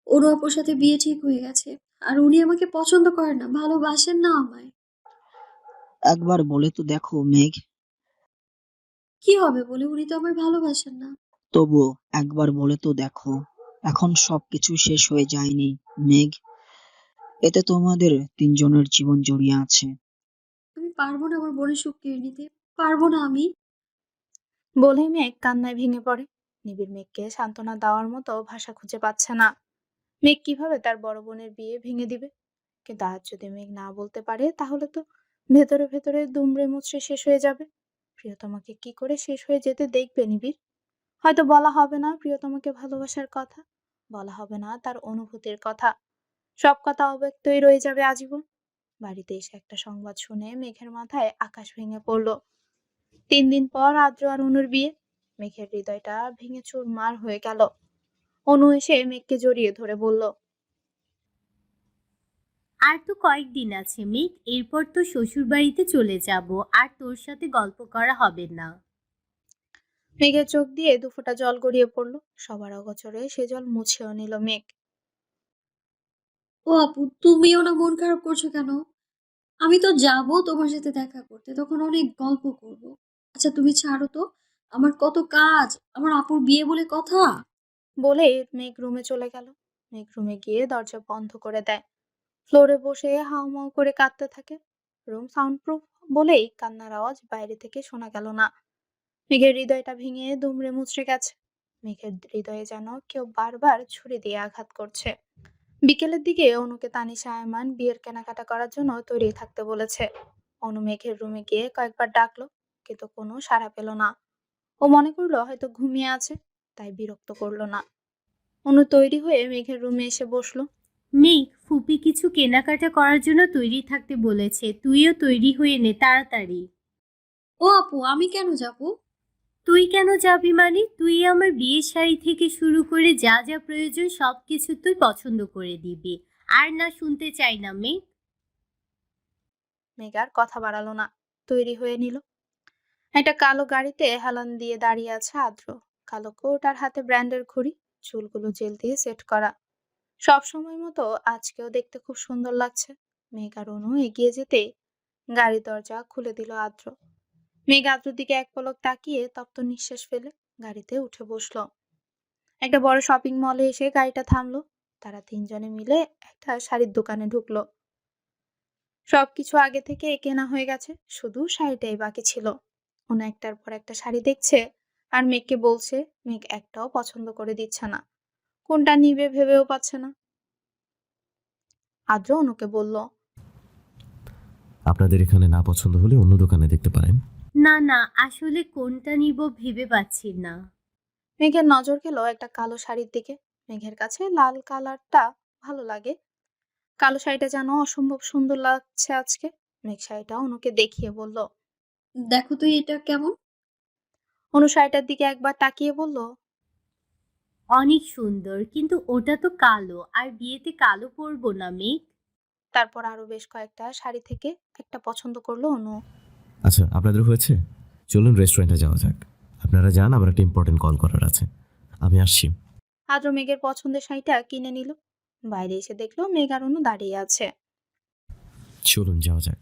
ওর অপুর সাথে বিয়ে ঠিক হয়ে গেছে। আর উনি আমাকে পছন্দ করেন না, ভালোবাসেন না আমায়। একবার বলে তো দেখো মেঘ। কি হবে বলে? উনি তো আমায় ভালোবাসেন না। তবুও একবার বলে তো দেখো। এখন সবকিছু শেষ হয়ে যায়নি মেঘ। এতে তোমাদের তিনজনের জীবন জড়িয়ে আছে। আমি পারবো না আমার বোনের সুখ কেড়ে নিতে। পারবো না আমি। বলেই মেঘ কান্নায় ভেঙে পড়ে। নিবিড় মেঘকে সান্ত্বনা দেওয়ার মতো ভাষা খুঁজে পাচ্ছে না। মেঘ কিভাবে তার বড় বোনের বিয়ে ভেঙে দিবে? কিন্তু আজ যদি মেঘ না বলতে পারে তাহলে তো ভেতরে ভেতরে দুমড়ে মুচড়ে শেষ হয়ে যাবে। প্রিয়তমাকে কি করে শেষ হয়ে যেতে দেখবে নিবিড়? হয়তো বলা হবে না প্রিয়তমাকে ভালোবাসার কথা, বলা হবে না তার অনুভূতির কথা। সব কথা অব্যক্তই রয়ে যাবে আজীবন। বাড়িতে এসে একটা সংবাদ শুনে মেঘের মাথায় আকাশ ভেঙে পড়লো। 3 দিন পর আদ্র আর অনুর বিয়ে। মেঘের হৃদয়টা ভেঙে চুরমার হয়ে গেল। অনু এসে মেঘকে জড়িয়ে ধরে বলল, আর তো কয়েকদিন আছে মেঘ, এরপর তো শ্বশুর বাড়িতে চলে যাব, আর তোর সাথে গল্প করা হবে না। মেঘের চোখ দিয়ে দুফোঁটা জল গড়িয়ে পড়ল। সবার অগোচরে সে জল মুছেও নিল মেঘ। ও আপু, তুমিও না মন খারাপ করছো কেন? আমি তো যাবো তোমার সাথে দেখা করতে, তখন অনেক গল্প করব। আচ্ছা তুমি ছাড়ো তো, আমার কত কাজ, আমার আপুর বিয়ে বলে কথা। বলে মেঘ রুমে চলে গেল। মেঘ রুমে গিয়ে দরজা বন্ধ করে দেয়। ফ্লোরে বসে হাউমাউ করে কাঁদতে থাকে। রুম সাউন্ডপ্রুফ বলেই কান্নার আওয়াজ বাইরে থেকে শোনা গেল না। মেঘের হৃদয়টা ভেঙে দুমড়ে মুচড়ে গেছে। মেঘের হৃদয়ে যেন কেউ বারবার ছুরি দিয়ে আঘাত করছে। বিকেলের দিকে অনুকে তানিশা আয়মান বিয়ের কেনাকাটা করার জন্য তৈরি থাকতে বলেছে। অনু মেঘের রুমে গিয়ে কয়েকবার ডাকলো, কিন্তু কোনো সাড়া পেল না। ও মনে করলো হয়তো ঘুমিয়ে আছে, তাই বিরক্ত করলো না। অনু তৈরি হয়ে মেঘের রুমে এসে বসলো। মেঘ, ফুপি কিছু কেনাকাটা করার জন্য তৈরি থাকতে বলেছে, তুইও তৈরি হয়ে নে তাড়াতাড়ি। ও আপু, আমি কেন যাব? তুই কেন যাবি মানে? তুই আমার বিয়ের শাড়ি থেকে শুরু করে যা যা প্রয়োজন সব কিছু তুই পছন্দ করে দিবি। আর না শুনতে চাই না মেঘ। মেঘ আর কথা বাড়ালো না, তৈরি হয়ে নিল। একটা কালো গাড়িতে হেলান দিয়ে দাঁড়িয়ে আছে আদ্র। কালো কোট আর হাতে ব্র্যান্ডের ঘড়ি, চুলগুলো জেল দিয়ে সেট করা। সব সময় মতো আজকেও দেখতে খুব সুন্দর লাগছে। মেঘ আর অনু এগিয়ে যেতে গাড়ির দরজা খুলে দিল আদ্র। মেঘ আদ্রর দিকে এক পলক তাকিয়ে তপ্ত নিঃশ্বাস ফেলে গাড়িতে উঠে বসলো। একটা বড় শপিং মলে এসে গাড়িটা থামলো। তারা তিনজনে মিলে একটা শাড়ির দোকানে ঢুকলো। সবকিছু আগে থেকে কেনা হয়ে গেছে, শুধু শাড়িটাই বাকি ছিল। অনু একটার পর একটা শাড়ি দেখছে আর মেঘকে বলছে। মেঘ একটাও পছন্দ করে দিচ্ছে না, কোনটা নিবে ভেবেও পাচ্ছে না। আদ্র অনুকে বলল, আপনাদের এখানে না পছন্দ হলে অন্য দোকানে দেখতে পারেন। না না, আসলে কোনটা নিব ভেবে পাচ্ছি না। মেঘের নজর গেল একটা কালো শাড়ির দিকে। মেঘের কাছে লাল কালারটা ভালো লাগে, কালো শাড়িটা যেন অসম্ভব সুন্দর লাগছে আজকে। মেঘ শাড়িটা অনুকে দেখিয়ে বলল। দেখো তুই এটা কেমন? অনু শাড়িটার দিকে একবার তাকিয়ে বলল, অনেক সুন্দর, কিন্তু ওটা তো কালো, আর বিয়েতে কালো পরবো না মেঘ। তারপর আরো বেশ কয়েকটা শাড়ি থেকে একটা পছন্দ করলো অনু। আচ্ছা, আপনাদের হয়েছে? চলুন রেস্টুরেন্টে যাওয়া যাক। আপনারা যান, আমার একটা ইম্পর্টেন্ট কল করার আছে। আমি আসছি। আদ্র মেঘের পছন্দের শাড়িটা কিনে নিল। বাইরে এসে দেখলো মেঘ আর অনু দাঁড়িয়ে আছে। চলুন যাওয়া যাক।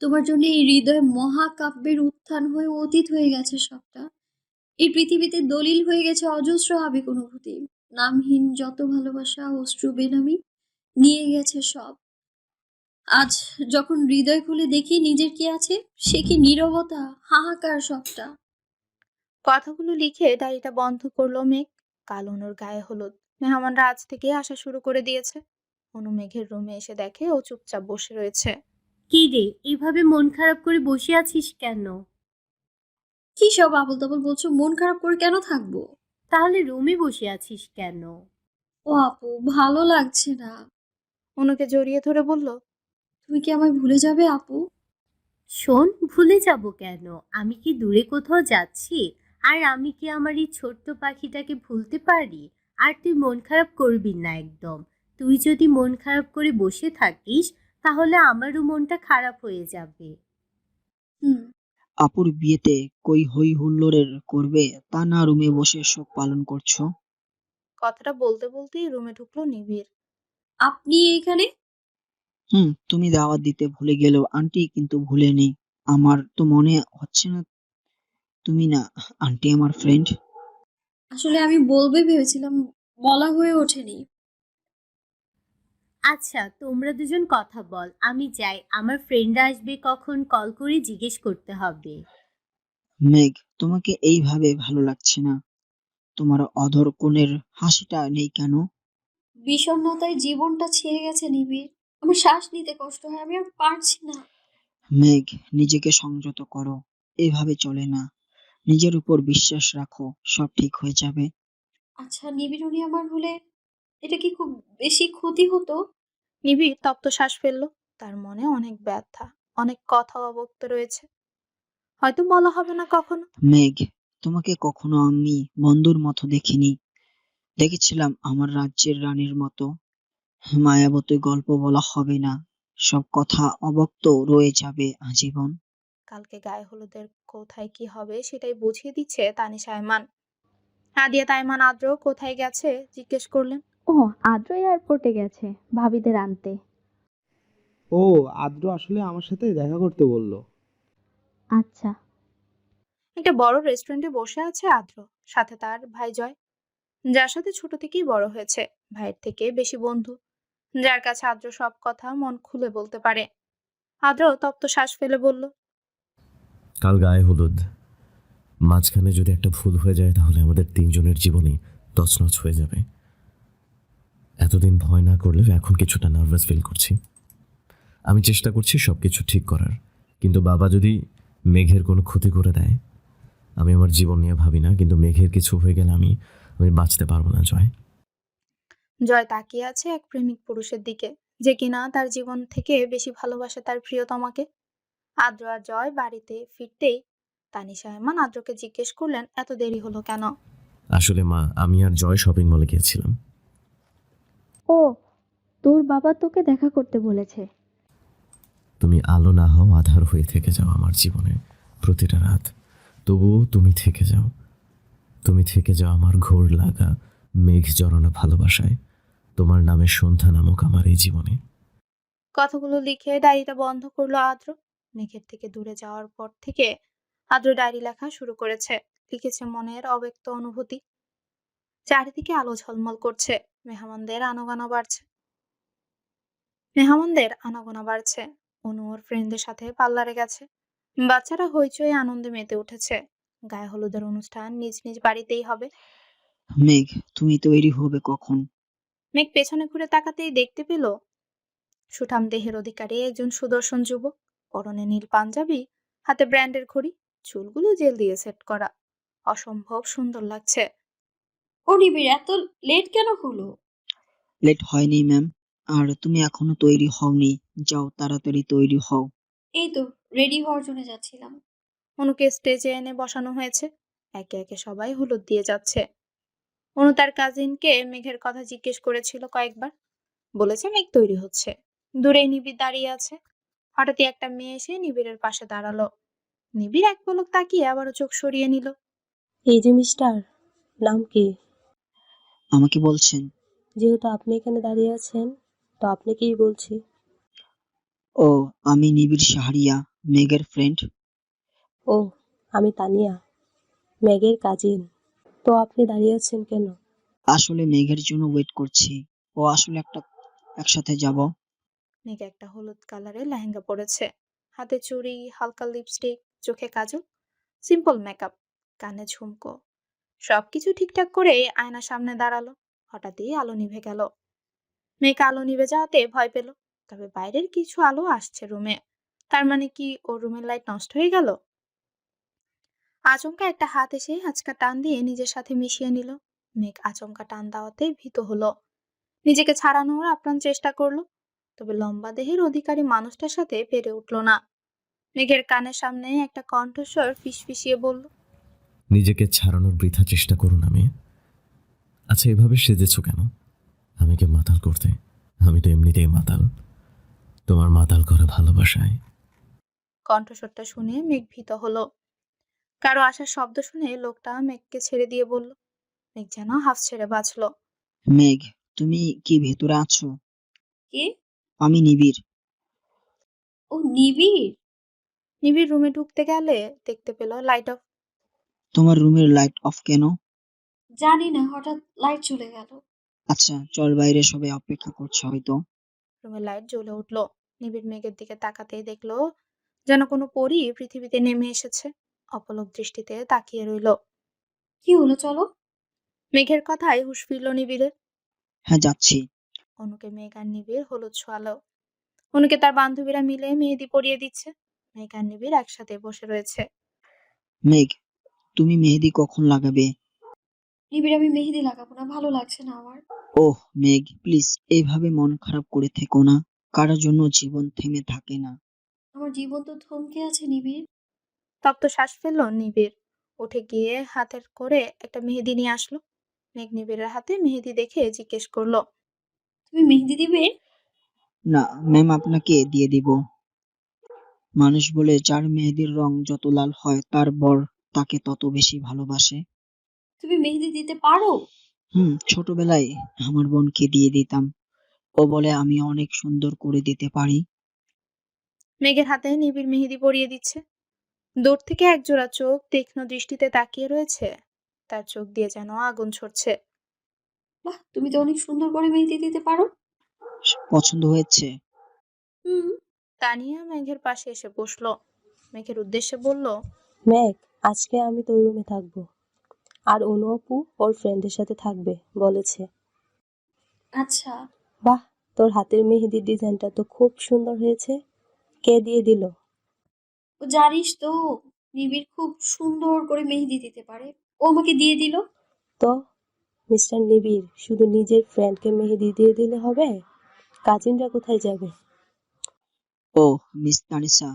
তোমার জন্য এই হৃদয়ে মহাকাব্যের উত্থান হয়ে অতীত হয়ে গেছে সবটা। এই পৃথিবীতে দলিল হয়ে গেছে অজস্র আবেগ অনুভূতি। নামহীন যত ভালোবাসা, অশ্রু বেনামি নিয়ে গেছে সব। আজ যখন হৃদয় খুলে দেখি নিজের কি আছে, সে কি নীরবতা, হাহাকার সবটা। কথাগুলো লিখে ডায়েরিটা বন্ধ করলো মেঘ। কাল অনুর গায়ে হলুদ। মেহমানরা আজ থেকে আসা শুরু করে দিয়েছে। অনু মেঘের রুমে এসে দেখে ও চুপচাপ বসে রয়েছে। কি রে, এইভাবে মন খারাপ করে বসে আছিস কেন? কি সব আবল তাবল বলছো? মন খারাপ করে কেন থাকবো? তাহলে রুমে বসে আছিস কেন? ও আপু, ভালো লাগছে না। অনুকে জড়িয়ে ধরে বলল, তুমি কি আমায় ভুলে যাবে আপু? শোন, ভুলে যাব কেন? আমি কি দূরে কোথাও যাচ্ছি? আর আমি কি আমার এই ছোট্ট পাখিটাকে ভুলতে পারি? আর তুই মন খারাপ করবি না একদম। তুই যদি মন খারাপ করে বসে থাকিস, তাহলে আমারও মনটা খারাপ হয়ে যাবে। হুম। আপুর বিয়েতে কই হই হুল্লোড়ের করবে, তা না রুমে বসে শোক পালন করছো? কথাটা বলতে বলতেই রুমে ঢুকলো নিবিড়। আপনি এখানে? তুমি দাওয়াত দিতে ভুলে গেলেও আন্টি কিন্তু ভুলেনি। আমার তো মনে হচ্ছে না তুমি না আন্টি আমার ফ্রেন্ড। আসলে আমি বলবে ভেবেছিলাম, বলা হয়ে ওঠেনি। আচ্ছা, তোমরা দুজন কথা বল, আমি যাই। আমার ফ্রেন্ডরা আসবে কখন, কল করে জিজ্ঞেস করতে হবে। মেঘ, তোমাকে এইভাবে ভালো লাগছে না? তোমার অধর কোণের হাসিটা নেই কেন? বিষণ্ণতায় জীবনটা ছেয়ে গেছে নিবিড়। আমার শ্বাস নিতে কষ্ট হয়, আমি আর পারছি না। মেঘ, নিজেকে সংযত করো। এভাবে চলে না। নিজের উপর বিশ্বাস রাখো, সব ঠিক হয়ে যাবে। আচ্ছা নিবিড়, উনি আমার হলে এটা কি খুব বেশি ক্ষতি হতো? নিবিড় তপ্ত শ্বাস ফেললো। তার মনে অনেক ব্যথা, অনেক কথা অব্যক্ত রয়েছে, হয়তো বলা হবে না কখনো। মেঘ, তোমাকে কখনো আমি বন্ধুর মতো দেখিনি। দেখেছিলাম আমার রাজ্যের রানীর মতো। মায়াবতী গল্প বলা হবে না, সব কথা অব্যক্ত রয়ে যাবে আজীবন। কালকে গায়ে হলুদের কোথায় কি হবে সেটাই বুঝিয়ে দিচ্ছে তানিশা আয়মান। হাদিয়া তাইমান আদ্র কোথায় গেছে জিজ্ঞেস করলেন। ও, আদ্র এয়ারপোর্টে গেছে ভাবিদের আনতে। ও, আদ্র আসলে আমার সাথে দেখা করতে বলল। আচ্ছা। একটা বড় রেস্টুরেন্টে বসে আছে আদ্র, সাথে তার ভাই জয়, যার সাথে ছোট থেকেই বড় হয়েছে, ভাইয়ের থেকে বেশি বন্ধু, যার কাছে আদ্র সব কথা মন খুলে বলতে পারে। আদ্র তপ্ত শ্বাস ফেলে বলল, কাল গায়ে হলুদ, মাঝখানে যদি একটা ভুল হয়ে যায় তাহলে আমাদের তিনজনের জীবনই তছনছ হয়ে যাবে। এতদিন ভয় না করলেও এখন কিছুটা নার্ভাস ফিল করছি। আমি চেষ্টা করছি সব কিছু ঠিক করার, কিন্তু বাবা যদি মেঘের কোনো ক্ষতি করে দেয়। আমি আমার জীবন নিয়ে ভাবি না, কিন্তু মেঘের কিছু হয়ে গেলে আমি বাঁচতে পারবো না। জয় জয় তাকিয়ে আছে এক প্রেমিক পুরুষের দিকে, যে কিনা তার জীবন থেকে বেশি ভালোবাসে তার প্রিয়তমাকে। আদ্র আর জয় বাড়িতে ফিরতেই তানিশা আয়মান আদ্রকে জিজ্ঞেস করলেন, এত দেরি হলো কেন? আসলে মা, আমি আর জয় শপিং মলে গিয়েছিলাম। ও, তোর বাবা তোকে দেখা করতে বলেছে। তুমি আলো না হও, আধার হয়ে থেকে যাও আমার জীবনে প্রতিটা রাত। তবুও তুমি থেকে যাও। তুমি থেকে যাও আমার ঘোর লাগা মেঘ জড়ানো ভালোবাসায়। তোমার নামে সন্ধ্যা নামক আমার এই জীবনে। কথাগুলো লিখে ডায়েরিটা বন্ধ করলো আদ্র। মেঘের থেকে দূরে যাওয়ার পর থেকে আদ্র ডায়েরি লেখা শুরু করেছে। লিখেছে মনের অব্যক্ত অনুভূতি। চারিদিকে আলো ঝলমল করছে। মেহমানদের আনাগোনা বাড়ছে। অনু ওর ফ্রেন্ডদের সাথে পার্লারে গেছে। বাচ্চারা হইচই আনন্দে মেতে উঠেছে। গায়ে হলুদের অনুষ্ঠান নিজ নিজ বাড়িতেই হবে। মেঘ, তুমি তৈরি হবে কখন? মেঘ পেছনে ঘুরে তাকাতেই দেখতে পেল সুঠাম দেহের অধিকারী একজন সুদর্শন যুবক। পরনে নীল পাঞ্জাবি, হাতে ব্র্যান্ডের ঘড়ি, চুলগুলো জেল দিয়ে সেট করা। অসম্ভব সুন্দর লাগছে। ও নিবিড়, এত লেট কেন হলো? লেট হয়নি ম্যাম। আর তুমি এখনো তৈরি হওনি। যাও তাড়াতাড়ি তৈরি হও। এই তো রেডি হওয়ার জন্য যাচ্ছিলাম। অনুকে স্টেজে এনে বসানো হয়েছে। একে একে সবাই হলুদ দিয়ে যাচ্ছে। অনু তার কাজিনকে মেঘের কথা জিজ্ঞেস করেছিল কয়েকবার। বলেছে মেঘ তৈরি হচ্ছে। দূরে নিবিড় দাঁড়িয়ে আছে। হঠাৎই একটা মেয়ে এসে নিবিড়ের পাশে দাঁড়ালো। নিবিড় এক পলক তাকিয়ে আবারও চোখ সরিয়ে নিল। এই যে মিস্টার, নাম কি? আমাকে বলছেন? যেহেতু আপনি এখানে দাঁড়িয়ে আছেন, তো আপনাকেই বলছি। ও, আমি নিবিড় শাহরিয়া, মেঘের ফ্রেন্ড। ও, আমি তানিয়া, ম্যাগের কাজিন। তো আপনি দাঁড়িয়ে আছেন কেন? আসলে মেঘের জন্য ওয়েট করছি। ও আসলে একসাথে যাব। মেঘ একটা হলুদ কালারের লেহেঙ্গা পরেছে। হাতে চুড়ি, হালকা লিপস্টিক, চোখে কাজল, সিম্পল মেকআপ, কানে ঝুমকো। সবকিছু ঠিকঠাক করে আয়নার সামনে দাঁড়ালো। হঠাৎই আলো নিভে গেল। মেঘ আলো নিভে যাওয়াতে ভয় পেল। তবে বাইরের কিছু আলো আসছে রুমে। তার মানে কি ওর রুমের লাইট নষ্ট হয়ে গেল? আচমকা একটা হাত এসে আচকা টান দিয়ে নিজের সাথে মিশিয়ে নিল। মেঘ আচমকা টান দেওয়াতে ভীত হলো। নিজেকে ছাড়ানোর আপ্রাণ চেষ্টা করলো। তবে লম্বা দেহের অধিকারী মানুষটার সাথে পেরে উঠল না। মেঘের কানের সামনে একটা কণ্ঠস্বর ফিসফিসিয়ে বলল, নিজেকে ছাড়ানোর বৃথা চেষ্টা করুন আমি। আচ্ছা, এভাবে সেজেছ কেন? আমি কে মাতাল করতে? আমি তো এমনিতেই মাতাল, তোমার মাতাল করা ভালোবাসায়। কণ্ঠস্বরটা শুনে মেঘ ভীত হলো। কারো আসার শব্দ শুনে লোকটা মেঘকে ছেড়ে দিয়ে বলল। মেঘ যেন হাফ ছেড়ে বাঁচলো। মেঘ, তুমি কি ভেতরে আছো? কে? আমি নিবিড়। ও নিবিড়। নিবিড় রুমে ঢুকতে গেলে দেখতে পেল লাইট অফ। তোমার রুমের লাইট অফ কেন? জানি না, হঠাৎ লাইট চলে গেল। আচ্ছা চল, বাইরে সবাই অপেক্ষা করছে হয়তো। রুমের লাইট জ্বলে উঠলো। নিবিড় মেঘের দিকে তাকাতেই দেখলো যেন কোনো পরী পৃথিবীতে নেমে এসেছে। অপলক দৃষ্টিতে তাকিয়ে রইল। কি হলো, চলো। মেঘের কথায় হুঁশ ফিরল নিবিড়ের। হ্যাঁ যাচ্ছি। অনুকে মেঘ আর নিবিড় হলুদ ছোঁয়ালো। অনুকে তার বান্ধবীরা মিলে মেহেদি পরিয়ে দিচ্ছে। মেঘ আর নিবিড় একসাথে বসে রয়েছে। মেঘ, তুমি মেহেদি কখন লাগাবে? নিবিড়, আমি মেহেদি লাগাবো না, ভালো লাগছে না আমার। ওহ মেঘ, প্লিজ এইভাবে মন খারাপ করে থেকো না। কারোর জন্য জীবন থেমে থাকে না। আমার জীবন তো থমকে আছে নিবিড়। তপ্ত শ্বাস ফেললো নিবিড়। উঠে গিয়ে হাতের করে একটা মেহেদি নিয়ে আসলো। মেঘ নিবিড়ের হাতে মেহেদি দেখে জিজ্ঞেস করলো, তুমি মেহেদি দিবে? না ম্যাম, আপনাকে দিয়ে দিব। মানুষ বলে যার মেহেদির রং যত লাল হয় তার বর তাকে তত বেশি ভালোবাসে। তুমি মেহেদি দিতে পারো? ছোটবেলায় আমার বোনকে দিয়ে দিতাম। ও বলে আমি অনেক সুন্দর করে দিতে পারি। মেঘের হাতে নিবিড় মেহেদি পরিয়ে দিচ্ছে। দূর থেকে একজোড়া চোখ তীক্ষ্ণ দৃষ্টিতে তাকিয়ে রয়েছে। তার চোখ দিয়ে যেন আগুন ছড়ছে। বাহ, তুমি তো অনেক সুন্দর করে মেহেদি দিতে পারো। পছন্দ হয়েছে? হুম। তানিয়া মেঘের পাশে এসে বসলো। মেঘের উদ্দেশ্যে বলল, ম্যাগ, আজকে আমি তোর রুমে থাকবো, আর অনু আপু ওর ফ্রেন্ডের সাথে থাকবে বলেছে। আচ্ছা। বাহ, তোর হাতের মেহেদির ডিজাইনটা তো খুব সুন্দর হয়েছে। কে দিয়ে দিল? ও জানিস তো, নিবিড় খুব সুন্দর করে মেহেদি দিতে পারে। ও আমাকে দিয়ে দিল। তো মিস্টার নিবিড় শুধু নিজের ফ্রেন্ডকে মেহেদি দিয়ে দিলে হবে? কাজিনরা কোথায় যাবে? ও মিস তানিসা,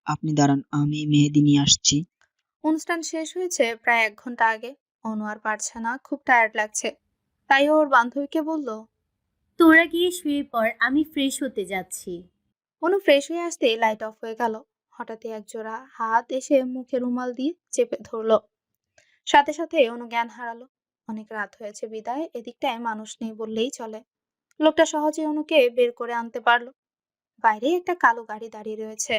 আপনি দাঁড়ান, আমি মেহেদি নিয়ে আসছি। অনুষ্ঠান শেষ হয়েছে প্রায় 1 ঘন্টা আগে। অনু আর পারছে না, খুব টায়ার্ড লাগছে। তাই ওর বান্ধবীকে বলল, তোরা গিয়ে শুয়ে পড়, আমি ফ্রেশ হতে যাচ্ছি। অনু ফ্রেশ হয়ে আসতে লাইট অফ হয়ে গেল। হঠাৎই একজোড়া হাত এসে মুখে রুমাল দিয়ে চেপে ধরলো। সাথে সাথে অনু জ্ঞান হারালো। অনেক রাত হয়েছে বিদায় এদিকটায় মানুষ নেই বললেই চলে। লোকটা সহজে অনুকে বের করে আনতে পারলো। বাইরে একটা কালো গাড়ি দাঁড়িয়ে রয়েছে।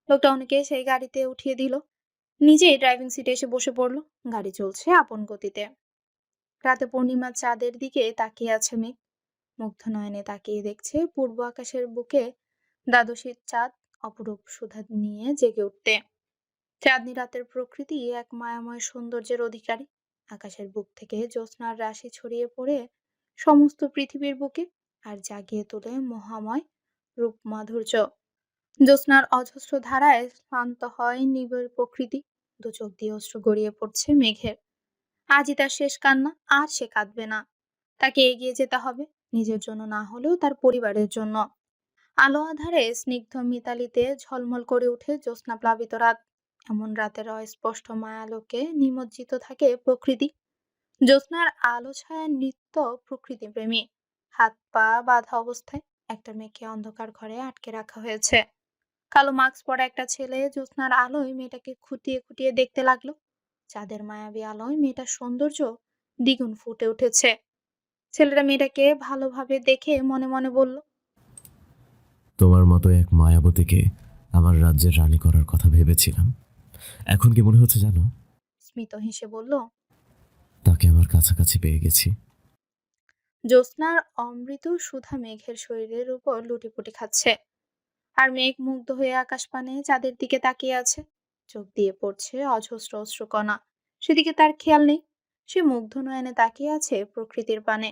লোকটা অনুকে সেই গাড়িতে উঠিয়ে দিল। নিজে ড্রাইভিং সিটে এসে বসে পড়লো। গাড়ি চলছে আপন গতিতে। রাতে পূর্ণিমার চাঁদের দিকে তাকিয়ে আছে মেঘ। মুগ্ধ নয়নে তাকিয়ে দেখছে পূর্ব আকাশের বুকে দ্বাদশীর চাঁদ অপরূপ সুধা নিয়ে জেগে উঠতে। চাঁদনি রাতের প্রকৃতি এক মায়াময় সৌন্দর্যের অধিকারী। আকাশের বুক থেকে জ্যোৎস্নার রাশি ছড়িয়ে পড়ে সমস্ত পৃথিবীর বুকে আর জাগিয়ে তোলে মহাময় রূপ মাধুর্য। জ্যোৎস্নার অজস্র ধারায় শান্ত হয় নিবিড় প্রকৃতি। দু চোখ দিয়ে অশ্রু গড়িয়ে পড়ছে মেঘের। আজই তার শেষ কান্না, আর সে কাঁদবে না। তাকে এগিয়ে যেতে হবে, নিজের জন্য না হলেও তার পরিবারের জন্য। আলো আঁধারে স্নিগ্ধ মিতালিতে ঝলমল করে উঠে জ্যোৎস্না প্লাবিত রাত। এমন রাতের অস্পষ্ট মায়ালোকে নিমজ্জিত থাকে প্রকৃতি। জ্যোৎস্নার আলো ছায়া নৃত্য প্রকৃতি প্রেমী। হাত পা বাঁধা অবস্থায় একটা মেয়েকে অন্ধকার ঘরে আটকে রাখা হয়েছে। কালো মাস্ক পরা একটা ছেলে জ্যোৎস্নার আলোয় মেয়েটাকে খুঁটিয়ে খুঁটিয়ে দেখতে লাগলো। চাঁদের মায়াবী আলোয় মেয়েটার সৌন্দর্য দ্বিগুণ ফুটে উঠেছে। ছেলেটা মেয়েটাকে ভালোভাবে দেখে মনে মনে বলল, তোমার মতো এক মায়াবতীকে আমার রাজ্যের রানী করার কথা ভেবেছিলাম। এখন কি মনে হচ্ছে জানো, স্মিত হেসে বলল, তাকে আমার কাছাকাছি পেয়ে গেছি। জ্যোৎস্নার অমৃত সুধা মেঘের শরীরের উপর লুটিপুটি খাচ্ছে। আর মেঘ মুগ্ধ হয়ে আকাশ পানে চাঁদের দিকে তাকিয়ে আছে। চোখ দিয়ে পড়ছে অজস্র অশ্রুকণা। সেদিকে তার খেয়াল নেই। সে মুগ্ধ নয়নে তাকিয়ে আছে প্রকৃতির পানে,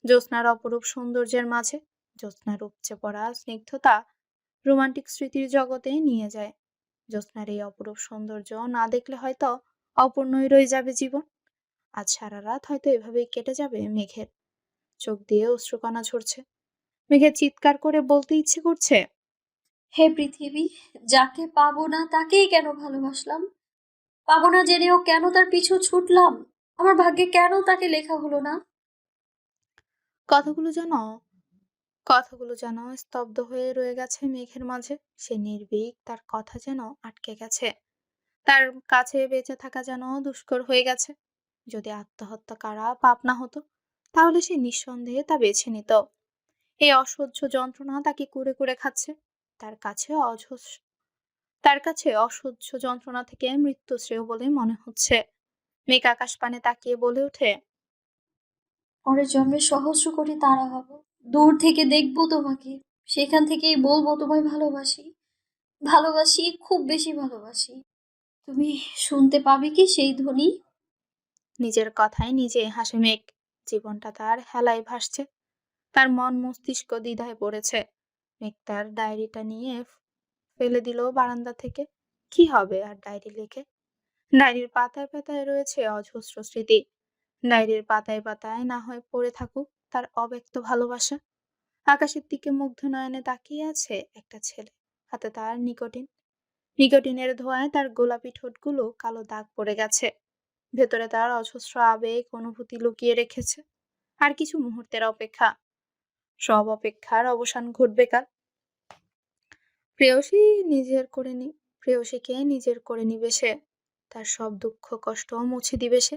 জ্যোৎস্নার অপরূপ সৌন্দর্যের মাঝে। জ্যোৎস্নার উপচে পড়া স্নিগ্ধতা রোমান্টিক স্মৃতির জগতে নিয়ে যায়। জ্যোৎস্নার এই অপরূপ সৌন্দর্য না দেখলে হয়তো অপূর্ণই রয়ে যাবে জীবন। আজ সারা রাত হয়তো এভাবেই কেটে যাবে মেঘের। চোখ দিয়ে অশ্রুকণা ঝরছে। মেঘের চিৎকার করে বলতে ইচ্ছে করছে, হে পৃথিবী, যাকে পাবো না তাকেই কেন ভালোবাসলাম? পাবো না জেনেও কেন তার পিছু ছুটলাম? আমার ভাগ্যে কেন তাকে লেখা হলো না? কথাগুলো যেন কথাগুলো যেন স্তব্ধ হয়ে রয়ে গেছে মেঘের মাঝে। সে নির্ভীক, তার কথা যেন আটকে গেছে। তার কাছে বেঁচে থাকা যেন দুষ্কর হয়ে গেছে। যদি আত্মহত্যা করা পাপ না হতো, তাহলে সে নিঃসন্দেহে তা বেছে নিত। এই অসহ্য যন্ত্রণা তাকে কুরে কুরে খাচ্ছে। তার কাছে অসহ্য তার কাছে অসহ্য যন্ত্রণা থেকে মৃত্যু শ্রেয় বলে মনে হচ্ছে। মেঘ আকাশ পানে তাকিয়ে বলে ওঠে, পরের জন্মে সহস্র কোটি তারা হব, দূর থেকে দেখবো তোমাকে, সেখান থেকেই বলবো তোমায় ভালোবাসি, ভালোবাসি, খুব বেশি ভালোবাসি। তুমি শুনতে পাবে কি সেই ধ্বনি? নিজের কথায় নিজে হাসে মেঘ। জীবনটা তার হেলায় ভাসছে। তার মন মস্তিষ্ক দ্বিধায় পড়েছে। মেঘ তার ডায়েরিটা নিয়ে ফেলে দিল বারান্দা থেকে। কি হবে আর ডায়েরি লিখে? ডায়েরির পাতায় পাতায় রয়েছে অজস্র স্মৃতি। ডায়েরির পাতায় পাতায় না হয় পড়ে থাকুক তার অব্যক্ত ভালোবাসা। আকাশের দিকে মুগ্ধ নয়নে তাকিয়ে আছে একটা ছেলে। হাতে তার নিকোটিন। নিকোটিনের ধোঁয়ায় তার গোলাপি ঠোঁটগুলো কালো দাগ পড়ে গেছে। ভেতরে তার অজস্র আবেগ অনুভূতি লুকিয়ে রেখেছে। আর কিছু মুহূর্তের অপেক্ষা। সব অপেক্ষার অবসান ঘটবে কাল। প্রেয়সী নিজের করে নি প্রেয়সীকে নিজের করে নিবে সে। তার সব দুঃখ কষ্ট মুছে দিবে সে।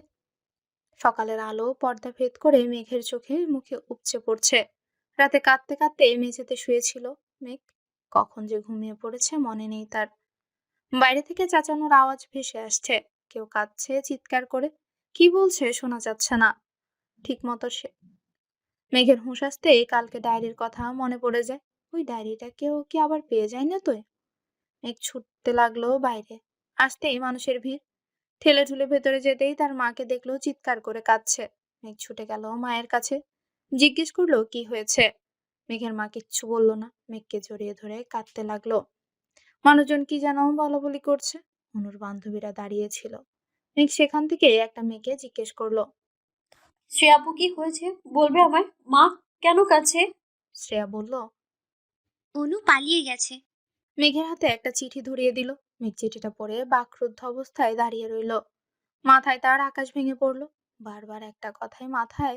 সকালের আলো পর্দা ভেদ করে মেঘের চোখে মুখে উপচে পড়ছে। রাতে কাঁদতে কাঁদতে মেঝেতে শুয়েছিল মেঘ। কখন যে ঘুমিয়ে পড়েছে মনে নেই তার। বাইরে থেকে চাচানোর আওয়াজ ভেসে আসছে। কেউ কাঁদছে চিৎকার করে। কি বলছে শোনা যাচ্ছে না ঠিক মতো। সে মেঘের হুঁশ আসতে কালকে ডায়েরির কথা মনে পড়ে যায়। ওই ডায়েরিটা কেউ কি আবার পেয়ে যায় না তো? মেঘ ছুটতে লাগলো বাইরে। আসতেই মানুষের ভিড়। ঠেলে ঠুলে ভেতরে যেতেই তার মাকে দেখলো চিৎকার করে কাঁদছে। মেঘ ছুটে গেল মায়ের কাছে। জিজ্ঞেস করলো কি হয়েছে। মেঘের মা কিচ্ছু বললো না। মেঘকে জড়িয়ে ধরে কাঁদতে লাগলো। মানুষজন কি যেন বলাবলি করছে। অনুর বান্ধবীরা দাঁড়িয়ে ছিল। মেঘ সেখান থেকে একটা মেয়েকে জিজ্ঞেস করলো। শ্রেয়াপু, কি হয়েছে বলবে আমায়? মা কেন কাছে? শ্রেয়া বলল, অনু পালিয়ে গেছে। মেঘের হাতে একটা চিঠি ধরিয়ে দিল। মেঘ চিঠিটা পড়ে বাকরুদ্ধ অবস্থায় দাঁড়িয়ে রইল। মাথায় তার আকাশ ভেঙে পড়লো। বারবার একটা কথাই মাথায়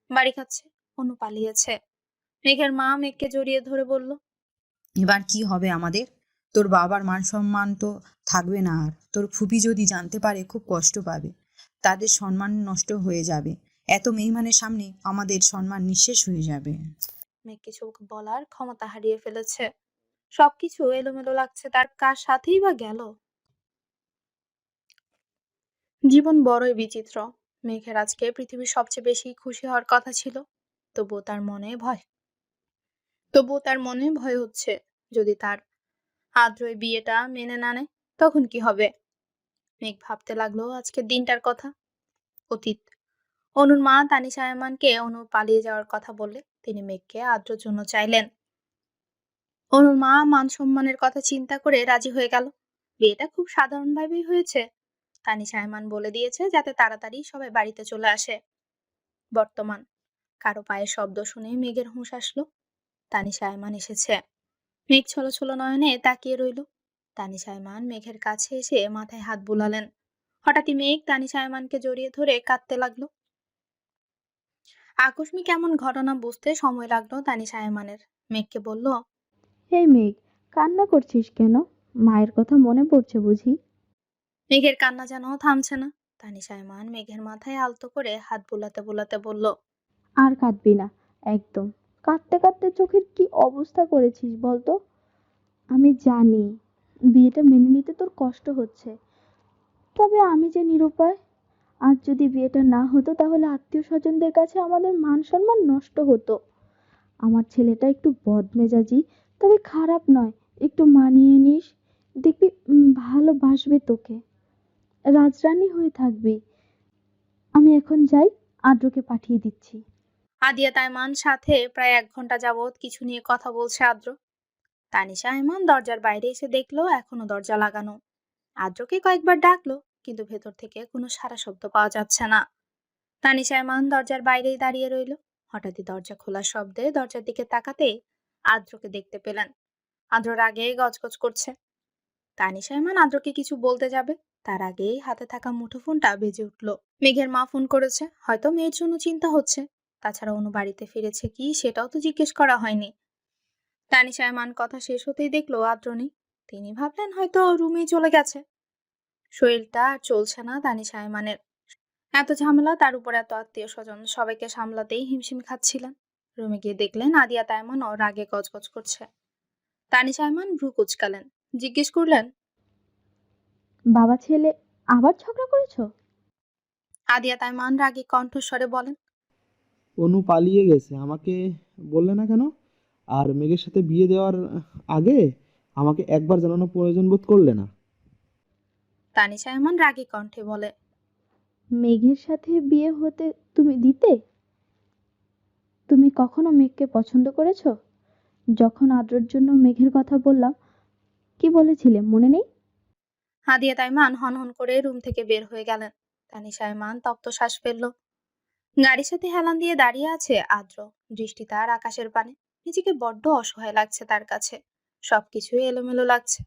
বাড়ি খাচ্ছে, অনু পালিয়েছে। মেঘের মা মেঘকে জড়িয়ে ধরে বলল, এবার কি হবে আমাদের? তোর বাবার মান সম্মান তো থাকবে না আর। তোর ফুপি যদি জানতে পারে খুব কষ্ট পাবে, তাদের সম্মান নষ্ট হয়ে যাবে। এত মেহমানের সামনে আমাদের সম্মান নিঃশেষ হয়ে যাবে। মেঘ কিছু বলার ক্ষমতা হারিয়ে ফেলেছে। সবকিছু এলোমেলো লাগছে তার। কার সাথেই বা গেল? জীবন বড়ই বিচিত্র। মেঘের আজকে পৃথিবীর সবচেয়ে বেশি খুশি হওয়ার কথা ছিল, তবুও তার মনে ভয়। হচ্ছে, যদি তার আদ্র এই বিয়েটা মেনে না নেয় তখন কি হবে? মেঘ ভাবতে লাগলো আজকের দিনটার কথা। অতীত। অনুর মা তানিশা আয়মানকে অনু পালিয়ে যাওয়ার কথা বললে তিনি মেঘকে আদ্রর জন্য চাইলেন। অনুর মা মান সম্মানের কথা চিন্তা করে রাজি হয়ে গেল। বিয়েটা খুব সাধারণভাবেই হয়েছে। তানিশা আয়মান বলে দিয়েছে যাতে তাড়াতাড়ি সবাই বাড়িতে চলে আসে। বর্তমান। কারো পায়ের শব্দ শুনে মেঘের হুঁশ আসলো। তানিশা আয়মান এসেছে। মেঘ ছলো ছলো নয়নে তাকিয়ে রইল। তানিশা আয়মান মেঘের কাছে এসে মাথায় হাত বুলালেন। হঠাৎই মেঘ তানিশা আয়মানকে জড়িয়ে ধরে কাঁদতে লাগলো। আকস্মিক এমন ঘটনা বুঝতে সময় লাগলো তানিশা আয়মানের। মেঘকে বলল, হেই মেঘ, কান্না করছিস কেন? মায়ের কথা মনে পড়ছে বুঝি? মেঘের কান্না যেন থামছে না। তানিশা আয়মান মেঘের মাথায় আলতো করে হাত বুলাতে বুলাতে বলল, আর কাঁদবি না, একদম। কাঁদতে কাঁদতে চোখের কি অবস্থা করেছিস বলতো? আমি জানি বিয়েটা মেনে নিতে তোর কষ্ট হচ্ছে, তবে আমি যে নিরুপায়। আজ যদি বিয়েটা না হতো তাহলে আত্মীয় স্বজনদের কাছে আমাদের মান সম্মান নষ্ট হতো। আমার ছেলেটা একটু বদমেজাজি, তবে খারাপ নয়। একটু মানিয়ে নিস, দেখবি ভালোবাসবে তোকে, রাজরানী হয়ে থাকবি। আমি এখন যাই, আদ্রকে পাঠিয়ে দিচ্ছি। আদিয়া তাইমান সাথে প্রায় 1 ঘন্টা যাবৎ কিছু নিয়ে কথা বলছে আদ্র। তানিশা আয়মান দরজার বাইরে এসে দেখলো এখনো দরজা লাগানো। আদ্রকে কয়েকবার ডাকলো, কিন্তু ভেতর থেকে কোনো সাড়া শব্দ পাওয়া যাচ্ছে না। তানিশা আয়মান দরজার বাইরেই দাঁড়িয়ে রইল। হঠাৎই দরজা খোলার শব্দে দরজার দিকে তাকাতে আদ্রকে দেখতে পেলেন। আদ্র রাগে গজগজ করছে। তানিশা আয়মান আদ্রকে কিছু বলতে যাবে, তার আগেই হাতে থাকা মুঠোফোনটা বেজে উঠলো। মেঘের মা ফোন করেছে, হয়তো মেয়ের জন্য চিন্তা হচ্ছে। তাছাড়া অনু বাড়িতে ফিরেছে কি সেটাও তো জিজ্ঞেস করা হয়নি। তানিশা আয়মান কথা শেষ হতেই দেখলো আদ্র নেই। তিনি ভাবলেন হয়তো রুমেই চলে গেছে। শরীরটা আর চলছে না তানিশা আয়মানের। এত ঝামেলা, তার উপর এত আত্মীয় স্বজন, সবাইকে সামলাতেই হিমশিম খাচ্ছিলেন। রুমে গিয়ে দেখলেন আদিয়া তাইমানও রাগে গজগজ করছে। তানিশা আয়মান ভ্রু কুচকালেন, জিজ্ঞেস করলেন, বাবা ছেলে আবার ঝগড়া করেছো? আদিয়া তাইমান রাগে কণ্ঠস্বরে বলেন, অনু পালিয়ে গেছে, আমাকে বললে না কেন? আর মেঘের সাথে বিয়ে দেওয়ার আগে আমাকে একবার জানানো প্রয়োজন বোধ করলে না? তানিশা আয়মান রাগী কণ্ঠে বলে, মেঘের সাথে বিয়ে হতে তুমি দিতে? তুমি কখনো মেঘকে পছন্দ করেছো? যখন আদ্রর জন্য মেঘের কথা বললাম, কি বলেছিলে মনে নেই? আদিয়া তাইমান হনহন করে রুম থেকে বের হয়ে গেলেন। তানিশা আয়মান তপ্ত শ্বাস ফেলল। গাড়ির সাথে হেলান দিয়ে দাঁড়িয়ে আছে আদ্র। দৃষ্টি তার আকাশের পানে। নিজেকে বড্ড অসহায় লাগছে তার কাছে। সবকিছুই এলোমেলো লাগছে।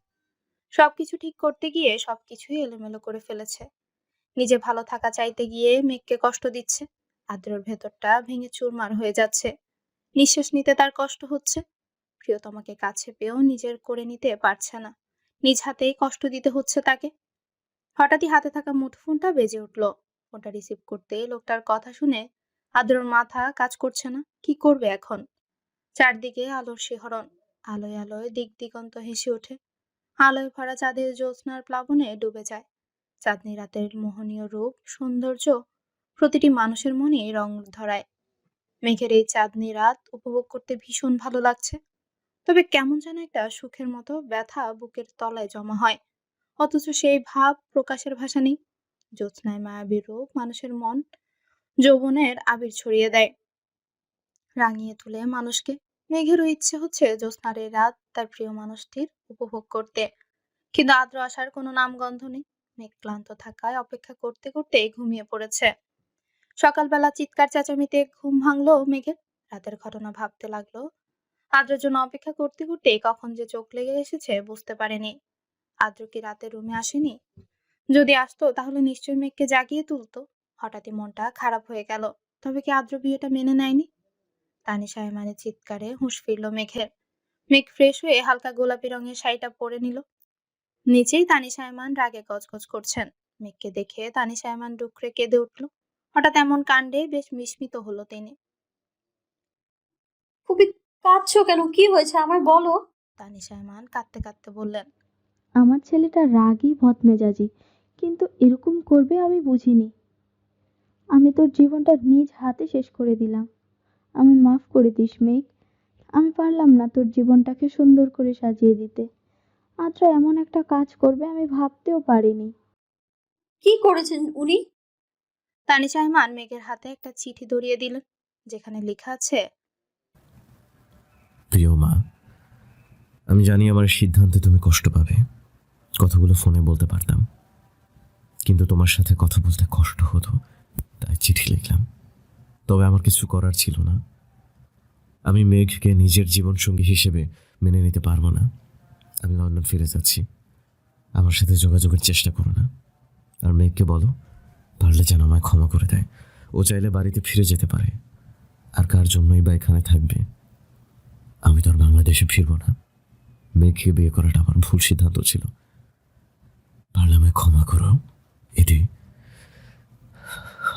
সবকিছু ঠিক করতে গিয়ে সবকিছুই এলোমেলো করে ফেলেছে। নিজে ভালো থাকা চাইতে গিয়ে মেঘকে কষ্ট দিচ্ছে। আদ্রর ভেতরটা ভেঙে চুরমার হয়ে যাচ্ছে। নিঃশ্বাস নিতে তার কষ্ট হচ্ছে। প্রিয়তমাকে কাছে পেয়েও নিজের করে নিতে পারছে না। নিজ হাতেই কষ্ট দিতে হচ্ছে তাকে। হঠাৎই হাতে থাকা মুঠোফোনটা বেজে উঠল। ফোনটা রিসিভ করতে লোকটার কথা শুনে আদ্রর মাথা কাজ করছে না। কি করবে এখন? চারদিকে আলোর শিহরণ। আলোয় আলোয় দিক দিগন্ত হেসে ওঠে। আলোয় ভরা চাঁদের জ্যোৎস্নার প্লাবনে ডুবে যায়। চাঁদনি রাতের মোহনীয় রূপ, সৌন্দর্য প্রতিটি মানুষের মনে রং ধরায়। মেঘের এই চাঁদনি রাত উপভোগ করতে ভীষণ ভালো লাগছে। তবে কেমন যেন একটা সুখের মতো ব্যথা বুকের তলায় জমা হয়। অথচ সেই ভাব প্রকাশের ভাষা নেই। জ্যোৎস্নায় মায়াবী রূপ মানুষের মন যৌবনের আবির ছড়িয়ে দেয়, রাঙিয়ে তুলে মানুষকে। মেঘেরও ইচ্ছে হচ্ছে জ্যোৎস্নার এই রাত তার প্রিয় মানুষটির উপভোগ করতে, কিন্তু আদ্র আসার কোনো নামগন্ধ নেই। মেঘ ক্লান্ত থাকায় অপেক্ষা করতে করতে ঘুমিয়ে পড়েছে। সকালবেলা চিৎকার চেঁচামেচিতে ঘুম ভাঙলো মেঘের। রাতের ঘটনা ভাবতে লাগলো। আদ্রের জন্য অপেক্ষা করতে করতে কখন যে চোখ লেগে এসেছে বুঝতে পারেনি। আদ্র কি রাতে রুমে আসেনি? যদি আসতো তাহলে নিশ্চয়ই মেঘকে জাগিয়ে তুলতো। হঠাৎই মনটা খারাপ হয়ে গেল। তবে কি আদ্র বিয়েটা মেনে নেয়নি? তানিশা আয়মানের চিৎকারে হুঁশ ফিরল মেঘের। মেঘ ফ্রেশ হয়ে হালকা গোলাপি রঙের শাড়িটা পরে নিল। নিচেই তানিশা আয়মান রাগে গজগজ করছেন। মেঘকে দেখে তানিশা আয়মান ডুকরে কেঁদে উঠল। হঠাৎ এমন কাণ্ডে বেশ বিস্মিত হলো তিনি। খুবই কাঁদছো কেন? কি হয়েছে আমার বলো। তানিশা আয়মান কাঁদতে কাঁদতে বললেন, আমার ছেলেটা রাগী বদমেজাজি, কিন্তু এরকম করবে আমি বুঝিনি। আমি তোর জীবনটা নিজ হাতে শেষ করে দিলাম। আমি মাফ করে দিস মেঘ। আমি পারলাম না তোর জীবনটাকে সুন্দর করে সাজিয়ে দিতে। আদ্রা এমন একটা কাজ করবে আমি ভাবতেও পারিনি। কি করেছেন উনি? তানিশা আয়মান মেঘের হাতে একটা চিঠি ধরিয়ে দিলেন, যেখানে লেখা আছে, প্রিয় মা, আমি জানি আমার সিদ্ধান্তে তুমি কষ্ট পাবে। কথাগুলো ফোনে বলতে পারতাম, কিন্তু তোমার সাথে কথা বলতে কষ্ট হতো, তাই চিঠি লিখলাম। তবে আমার কিছু করার ছিল না। আমি মেঘকে নিজের জীবনসঙ্গী হিসেবে মেনে নিতে পারবো না। আমি লন্ডন ফিরে যাচ্ছি। আমার সাথে যোগাযোগের চেষ্টা করো না। আর মেঘকে বলো পারলে যেন আমায় ক্ষমা করে দেয়। ও চাইলে বাড়িতে ফিরে যেতে পারে। আর কার জন্যই বা এখানে থাকবে। আমি তো আর বাংলাদেশে ফিরবো না। মেঘকে বিয়ে করাটা আমার ভুল সিদ্ধান্ত ছিল। পারলে আমায় ক্ষমা করো। এটি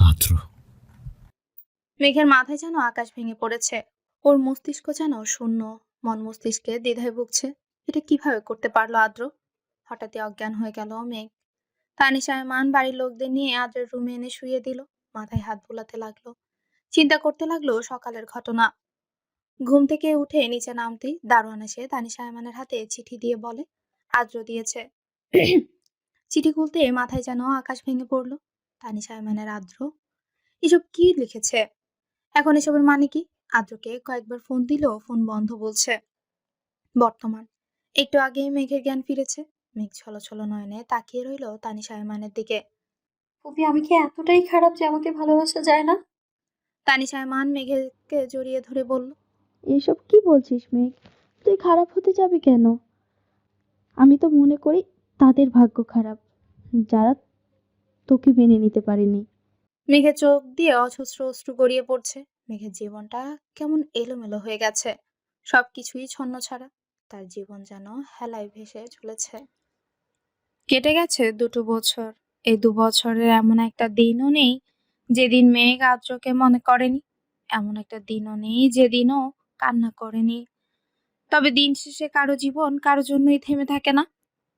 আদ্র। মেঘের মাথায় যেন আকাশ ভেঙে পড়েছে। ওর মস্তিষ্ক যেন শূন্য, মন মস্তিষ্কে দ্বিধায় ভুগছে। এটা কিভাবে করতে পারলো আদ্র? হঠাৎই অজ্ঞান হয়ে গেল মেঘ। তানিশা আয়মান বাড়ির লোকদের নিয়ে আদ্রের রুমে এনে শুয়ে দিল। মাথায় হাত বুলাতে লাগলো। চিন্তা করতে লাগলো সকালের ঘটনা। ঘুম থেকে উঠে নিচে নামতেই দারোয়ান এসে তানিশা আয়মানের হাতে চিঠি দিয়ে বলে, আদ্র দিয়েছে। চিঠি খুলতে মাথায় যেন আকাশ ভেঙে পড়লো। তানিশা আয়মানের আদ্র, এসব কি লিখেছে? এখন এসবের মানে কি? আদ্রকে কয়েকবার ফোন দিলেও ফোন বন্ধ বলছে। বর্তমান। একটু আগেই মেঘের জ্ঞান ফিরেছে। মেঘ ছলছল নয়নে তাকিয়ে রইল তানিশা আয়মানের দিকে। ফুপি, আমি কি এতটাই খারাপ যে আমাকে ভালোবাসা যায় না? তানিশা আয়মান মেঘেরকে জড়িয়ে ধরে বলল, এসব কি বলছিস মেঘ? তুই খারাপ হতে যাবি কেন? আমি তো মনে করি তাদের ভাগ্য খারাপ, যারা তোকে মেনে নিতে পারেনি। মেঘের চোখ দিয়ে অজস্র অশ্রু গড়িয়ে পড়ছে। মেঘের জীবনটা কেমন এলোমেলো হয়ে গেছে। সবকিছুই ছন্নছাড়া। তার জীবন যেন হেলায় ভেসে চলেছে। কেটে গেছে 2 বছর। এই 2 বছরের এমন একটা দিনও নেই যেদিন মেঘ আদ্রকে মনে করেনি। এমন একটা দিনও নেই যেদিনও কান্না করেনি। তবে দিন শেষে কারো জীবন কারো জন্যই থেমে থাকে না।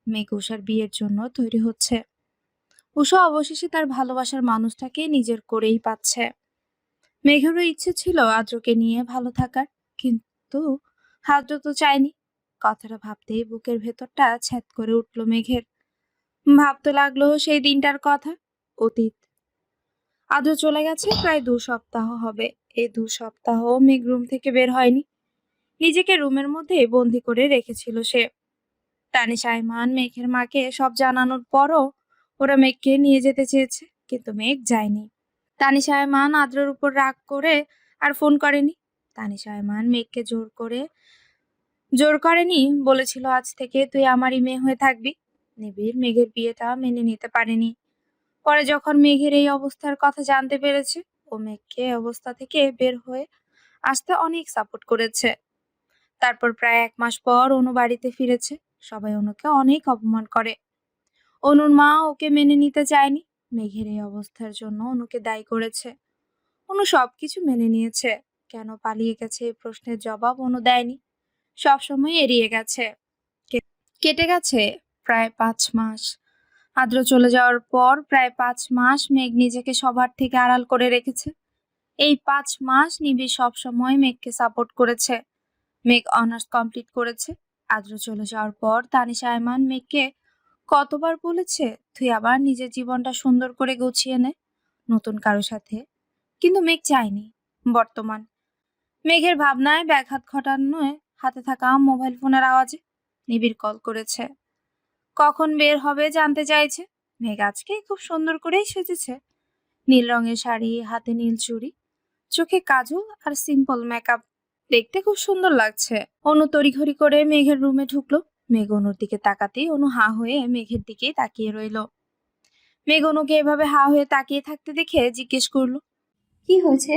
মেঘ উষার বিয়ের জন্য তৈরি হচ্ছে। উষা অবশেষে তার ভালোবাসার মানুষটাকে নিজের করেই পাচ্ছে। মেঘেরও ইচ্ছে ছিল আদ্রকে নিয়ে ভালো থাকার, কিন্তু আদ্র তো চায়নি। কথাটা ভাবতেই বুকের ভেতরটা ছ্যাদ করে উঠল মেঘের। ভাবতে লাগলো সেই দিনটার কথা। অতীত। আদ্র চলে গেছে প্রায় 2 সপ্তাহ হবে। এই 2 সপ্তাহ মেঘ রুম থেকে বের হয়নি। নিজেকে রুমের মধ্যে বন্দি করে রেখেছিল সে। তানিশা আয়মান মেঘের মাকে সব জানানোর পরও ওরা মেঘকে নিয়ে যেতে চেয়েছে, কিন্তু মেঘ যায়নি। তানিশা আয়মান আদ্রের উপর রাগ করে আর ফোন করেনি। তানিশা আয়মান মেঘকে জোর করেনি, বলেছিল আজ থেকে তুই আমারই মেয়ে হয়ে থাকবি। নিবিড় মেঘের বিয়েটা মেনে নিতে পারেনি। পরে যখন মেঘের এই অবস্থার কথা জানতে পেরেছে, ও মেঘকে এই অবস্থা থেকে বের হয়ে আসতে অনেক সাপোর্ট করেছে। তারপর প্রায় 1 মাস পর অনু বাড়িতে ফিরেছে। সবাই অনুকে অনেক অপমান করে। অনুর মা ওকে মেনে নিতে চায়নি। মেঘের এই অবস্থার জন্য অনুকে দায়ী করেছে। অনু সবকিছু মেনে নিয়েছে। কেন পালিয়ে গেছে এই প্রশ্নের জবাব অনু দেয়নি। সবসময় এড়িয়ে গেছে। কেটে গেছে প্রায় 5 মাস। আদ্র চলে যাওয়ার পর প্রায় 5 মাস মেঘ নিজেকে সবার থেকে আড়াল করে রেখেছে। এই 5 মাস নিবিড় সবসময় মেঘকে সাপোর্ট করেছে। মেঘ অনার্স কমপ্লিট করেছে। আদ্র চলে যাওয়ার পর তানিশা আয়মান মেঘকে কতবার বলেছে, তুই আবার নিজের জীবনটা সুন্দর করে গুছিয়ে নে নতুন কারো সাথে, কিন্তু মেঘ চায়নি। বর্তমান। মেঘের ভাবনায় ব্যাঘাত ঘটানোয় হাতে থাকা মোবাইল ফোনের আওয়াজে নিবিড় কল করেছে। কখন বের হবে জানতে চাইছে। মেঘ আজকে খুব সুন্দর করেই সেজেছে। নীল রঙের শাড়ি, হাতে নীল চুড়ি, চোখে কাজল আর সিম্পল মেকআপ। দেখতে খুব সুন্দর লাগছে। অনু তড়িঘড়ি করে মেঘের রুমে ঢুকলো। মেঘ অনুর দিকে তাকাতেই অনু হা হয়ে মেঘের দিকেই তাকিয়ে রইল। মেঘ অনুকে এভাবে হা হয়ে তাকিয়ে থাকতে দেখে জিজ্ঞেস করলো, কি হয়েছে?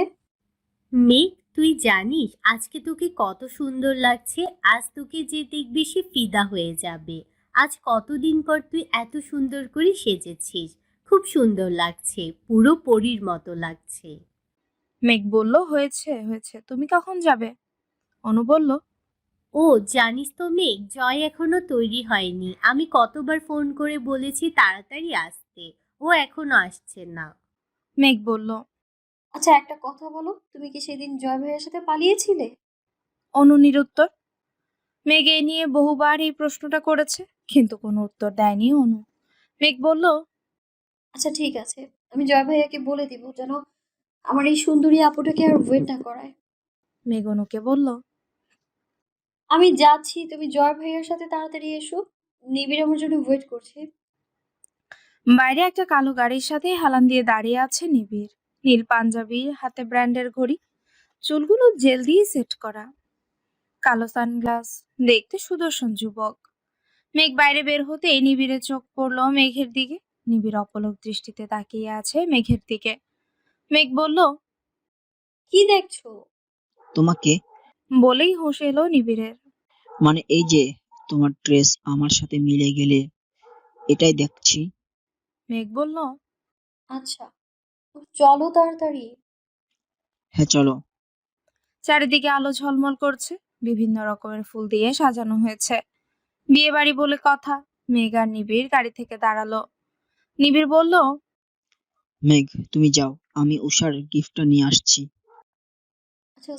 মেঘ তুই জানিস আজকে তোকে কত সুন্দর লাগছে। আজ তোকে যে দেখবি সে ফিদা হয়ে যাবে। আজ কতদিন পর তুই এত সুন্দর করে সেজেছিস। খুব সুন্দর লাগছে, পুরো পরীর মতো লাগছে। মেঘ বলল, হয়েছে হয়েছে, তুমি কখন যাবে? অনু বলল, ও জানিস তো মেঘ, জয় এখনো তৈরি হয়নি। আমি কতবার ফোন করে বলেছি তাড়াতাড়ি আসতে, ও এখনো আসছে না। মেঘ বলল। আচ্ছা একটা কথা বলো, তুমি কি সেদিন জয় ভাইয়ের সাথে পালিয়েছিলে? অনু নিরুত্তর। মেঘ এ নিয়ে বহুবার এই প্রশ্নটা করেছে, কিন্তু কোনো উত্তর দেয়নি অনু। মেঘ বলল, আচ্ছা ঠিক আছে, আমি জয় ভাইয়াকে বলে দিব যেন আমার এই সুন্দরী আপুটাকে আর ওয়েট না করায়। মেঘ অনুকে বলল, আমি যাচ্ছি, তুমি জয় ভাইয়ার সাথে তাড়াতাড়ি এসো। নিবিড় আমার জন্য ওয়েট করছে। বাইরে একটা কালো গাড়ির সাথে হেলান দিয়ে দাঁড়িয়ে আছে নিবিড়। নীল পাঞ্জাবি, হাতে ব্র্যান্ডের ঘড়ি, চুলগুলো জেল দিয়ে সেট করা, কালো সানগ্লাস, দেখতে সুদর্শন যুবক। মেঘ বাইরে বের হতেই নিবিড়ের চোখ পড়লো মেঘের দিকে। নিবিড় অপলক দৃষ্টিতে তাকিয়ে আছে মেঘের দিকে। মেঘ বলল, কি দেখছো? তোমাকে, বলেই হুঁশ এলো নিবিড়ের। মানে এই যে তোমার ড্রেস আমার সাথে মিলে গেলে, এটাই দেখছি। মেঘ বলল, আচ্ছা চলো তাড়াতাড়ি। হ্যাঁ চলো। চারিদিকে আলো ঝলমল করছে, বিভিন্ন রকমের ফুল দিয়ে সাজানো হয়েছে। বিয়ে বাড়ি বলে কথা। মেঘ আর নিবিড় গাড়ি থেকে দাঁড়ালো। নিবিড় বলল, মেঘ তুমি যাও, আমি উষার গিফটটা নিয়ে আসছি। আচ্ছা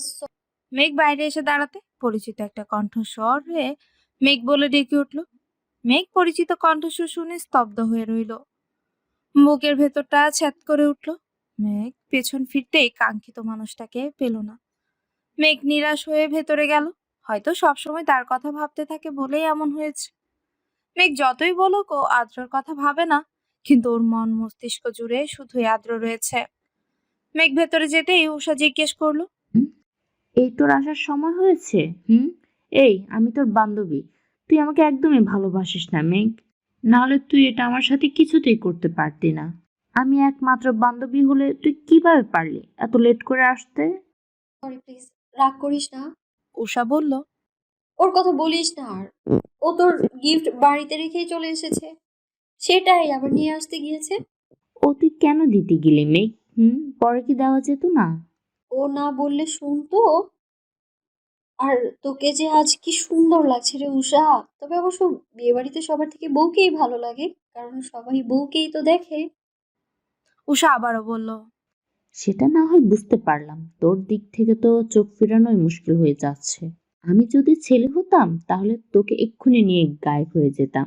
মেঘ বাইরে এসে দাঁড়াতে পরিচিত একটা কণ্ঠস্বর হয়ে মেঘ বলে ডেকে উঠল। মেঘ পরিচিত কণ্ঠস্বর শুনে স্তব্ধ হয়ে রইল। বুকের ভেতরটা ছ্যাদ করে উঠল। মেঘ পেছন ফিরতেই কাঙ্ক্ষিত মানুষটাকে পেল না। মেঘ নিরাশ হয়ে ভেতরে গেল। হয়তো সবসময় তার কথা ভাবতে থাকে বলেই এমন হয়েছে। মেঘ যতই বলুক ও আদ্রর কথা ভাবে না, কিন্তু ওর মন মস্তিষ্ক জুড়ে শুধুই আদ্র রয়েছে। মেঘ ভেতরে যেতেই উষা জিজ্ঞেস করলো, হুম? এই তোর আসার সময় হয়েছে? এই আমি তোর বান্ধবী, তুই আমাকে একদমই ভালোবাসিস না মেঘ। নাহলে তুই এটা আমার সাথে কিছুতেই করতে পারতি না। আমি একমাত্র বান্ধবী হলে তুই কিভাবে পারলি এত লেট করে আসতে? সরি প্লিজ, রাগ করিস না। উষা বলল, ওর কথা বলিস না আর। ও তোর গিফট বাড়িতে রেখেই চলে এসেছে, সেটাই আবার নিয়ে আসতে গিয়েছে। ও তুই কেন দিতে গেলি মেঘ? পরে কি দেওয়া যেত না? ও না বললে শুনতো। আর তোকে যে আজ কি সুন্দর লাগছে রে উষা। তবে অবশ্য বিয়ে বাড়িতে সবার থেকে বউকেই ভালো লাগে, কারণ সবাই বউকেই তো দেখে। উষা আবারও বলল, সেটা না হয় বুঝতে পারলাম, তোর দিক থেকে তো চোখ ফেরানোই মুশকিল হয়ে যাচ্ছে। আমি যদি ছেলে হতাম তাহলে তোকে এক্ষুনি নিয়ে গায়েব হয়ে যেতাম।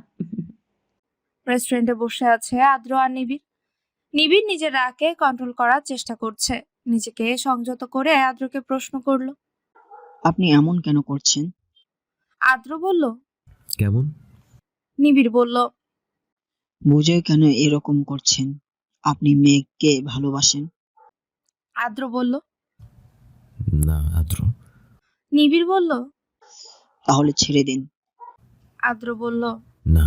রেস্টুরেন্টে বসে আছে আদ্র আর নিবিড়। নিবিড় নিজের রাগকে কন্ট্রোল করার চেষ্টা করছে। নিজেকে সংযত করে আদ্রকে প্রশ্ন করলো। আপনি এমন কেন করছেন? আদ্র বলল, কেমন? নিবিড় বলল, বুঝে কেন এরকম করছেন? আপনি মেঘকে ভালোবাসেন? আদ্র বলল। না আদ্র। নিবিড় বলল, তাহলে ছেড়ে দিন। আদ্র বলল। না,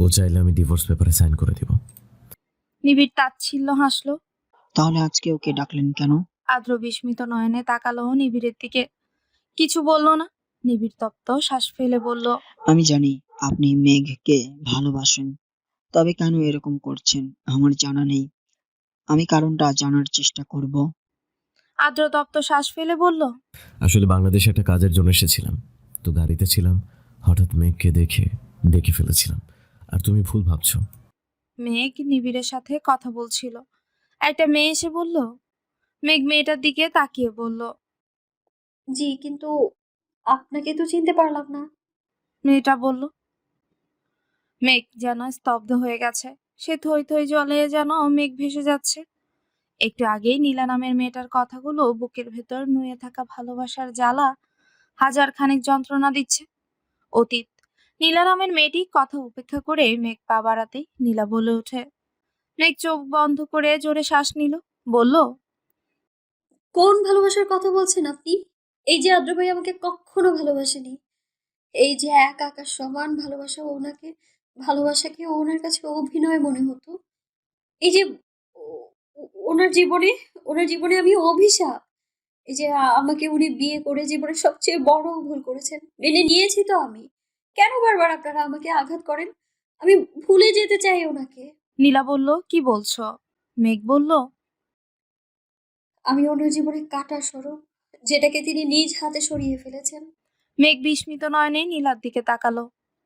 ও চাইলে আমি ডিভোর্স পেপারে সাইন করে দিব। নিবিড় তাচ্ছিল্য হাসলো। তাহলে আজকে ওকে ডাকলেন কেন? আদ্র বিস্মিত নয়নে তাকালো নিবিড়ের দিকে, কিছু বলল না। নিবিড় তপ্ত শ্বাস ফেলে বলল, আমি জানি আপনি মেঘকে ভালোবাসেন, তবে কেন এরকম করছেন আমার জানা নেই। আমি কারণটা জানার চেষ্টা করব। আদ্র তপ্ত শ্বাস ফেলে বলল, আসলে বাংলাদেশে একটা কাজের জন্য এসেছিলাম, তো গাড়িতে ছিলাম, হঠাৎ মেঘকে দেখে ফেলেছিলাম। আর তুমি ভুল ভাবছো। মেঘ নিবিড়ের সাথে কথা বলছিল। একটা মেয়ে এসে বলল। মেঘ মেয়েটার দিকে তাকিয়ে বলল, জি কিন্তু আপনাকে তো চিনতে পারলাম না। মেয়েটা বলল। মেঘ যেন স্তব্ধ হয়ে গেছে। সে থই থই জলে যেন মেঘ ভেসে যাচ্ছে। একটু আগেই নীলা নামের মেয়েটার কথাগুলো বুকের ভেতর নুয়ে থাকা ভালোবাসার জ্বালা হাজার খানিক যন্ত্রণা দিচ্ছে। অতীত। নীলা নামের মেয়েটি কথা উপেক্ষা করে মেঘ পা বাড়াতেই নীলা বলে ওঠে। মেঘ চোখ বন্ধ করে জোরে শ্বাস নিল, বলল, কোন ভালোবাসার কথা বলছেন আপনি? এই যে আদ্র ভাই আমাকে কখনো ভালোবাসেনি। এই যে এক আকাশ সমান ভালোবাসা, ওনাকে ভালোবাসাকে ওনার কাছে অভিনয় মনে হতো। এই যে ওনার জীবনে আমি অভিশাপ। এই যে আমাকে উনি বিয়ে করে জীবনের সবচেয়ে বড় ভুল করেছেন। মেনে নিয়েছি তো আমি। কেন বারবার আপনারা আমাকে আঘাত করেন? আমি ভুলে যেতে চাই ওনাকে। নীলা বলল, কি বলছো? মেঘ বলল, আমি ওনার জীবনে কাঁটা স্বরূপ, যেটাকে তিনি নিজ হাতে সরিয়ে ফেলেছেন। মেঘ বিস্মিত নয়নে নীলার দিকে তাকালো।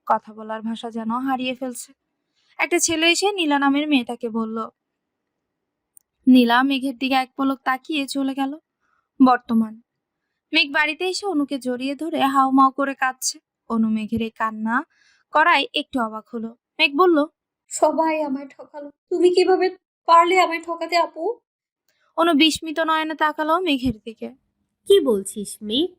কথা বলার ভাষা যেন হারিয়ে ফেলছে। একটা ছেলে এসে নীলা নামের মেয়েটাকে বলল। নীলা মেঘের দিকে এক পলক তাকিয়ে চলে গেল। বর্তমান। মেঘ বাড়িতে এসে অনুকে জড়িয়ে ধরে হাউমাউ করে কাঁদছে। অনু মেঘের এই কান্না করায় একটু অবাক হলো। মেঘ বলল, সবাই আমায় ঠকালো। তুমি কিভাবে পারলে আমায় ঠকাতে আপু? অনু বিস্মিত নয়নে তাকালো মেঘের দিকে। কি বলছিস মেঘ?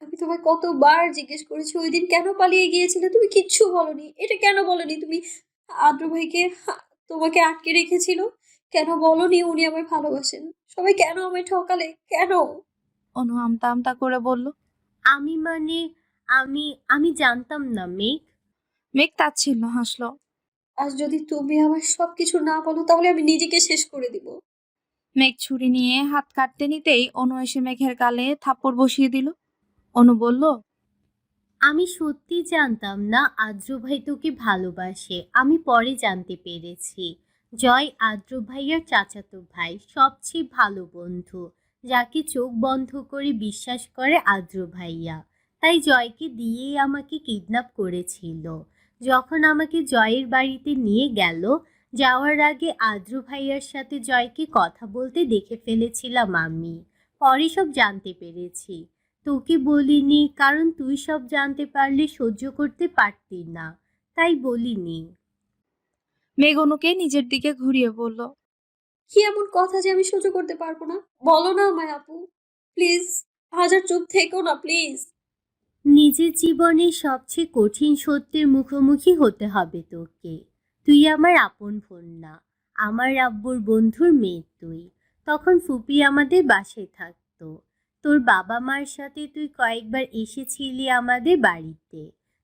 আমি তোমায় কতবার জিজ্ঞেস করেছি ওইদিন কেন পালিয়ে গিয়েছিলে, তুমি কিচ্ছু বলনি। এটা কেন বলনি তুমি? আদ্র ভাইকে তোমাকে আটকে রেখেছিল। কেন বলনি উনি আমায় ভালোবাসেন? সবাই কেন আমায় ঠকালে? কেন? অনু আমতা আমতা করে বলল। আমি মানে আমি আমি জানতাম না মেঘ। মেঘ তাচ্ছিল্য হাসলো। আজ যদি তুমি আমার সবকিছু না বলো তাহলে আমি নিজেকে শেষ করে দিব। মেঘ ছুরি নিয়ে হাত কাটতে নিতেই অনু এসে মেঘের গালে থাপ্পড় বসিয়ে দিল। অনু বলল, আমি সত্যি জানতাম না আদ্র ভাই তোকে ভালোবাসে। আমি পরে জানতে পেরেছি। জয় আদ্র ভাইয়ার চাচাতো ভাই, সবচেয়ে ভালো বন্ধু, যাকে চোখ বন্ধ করে বিশ্বাস করে আদ্র ভাইয়া। তাই জয়কে দিয়েই আমাকে কিডন্যাপ করেছিল। যখন আমাকে জয়ের বাড়িতে নিয়ে গেল, যাওয়ার আগে আদ্র ভাইয়ার সাথে জয়কে কথা বলতে দেখে ফেলেছিলাম আমি। পরে সব জানতে পেরেছি। তোকে বলিনি কারণ তুই সব জানতে পারলে সহ্য করতে পারতি না, তাই বলিনি। মেঘ অনুকে নিজের দিকে ঘুরিয়ে বলল, কি এমন কথা যে আমি সহ্য করতে পারবো না? বলো না আমায় আপু, প্লিজ। হাজার চুপ থেকো না প্লিজ। নিজের জীবনের সবচেয়ে কঠিন সত্যের মুখোমুখি হতে হবে তোকে। তুই আমার আপন বোন না, আমার আব্বুর বন্ধুর মেয়ে তুই। তখন ফুপি আমাদের বাসায় থাকতো। তোর বাবা মার সাথে তুই কয়েকবার এসেছিলি আমাদের বাড়িতে।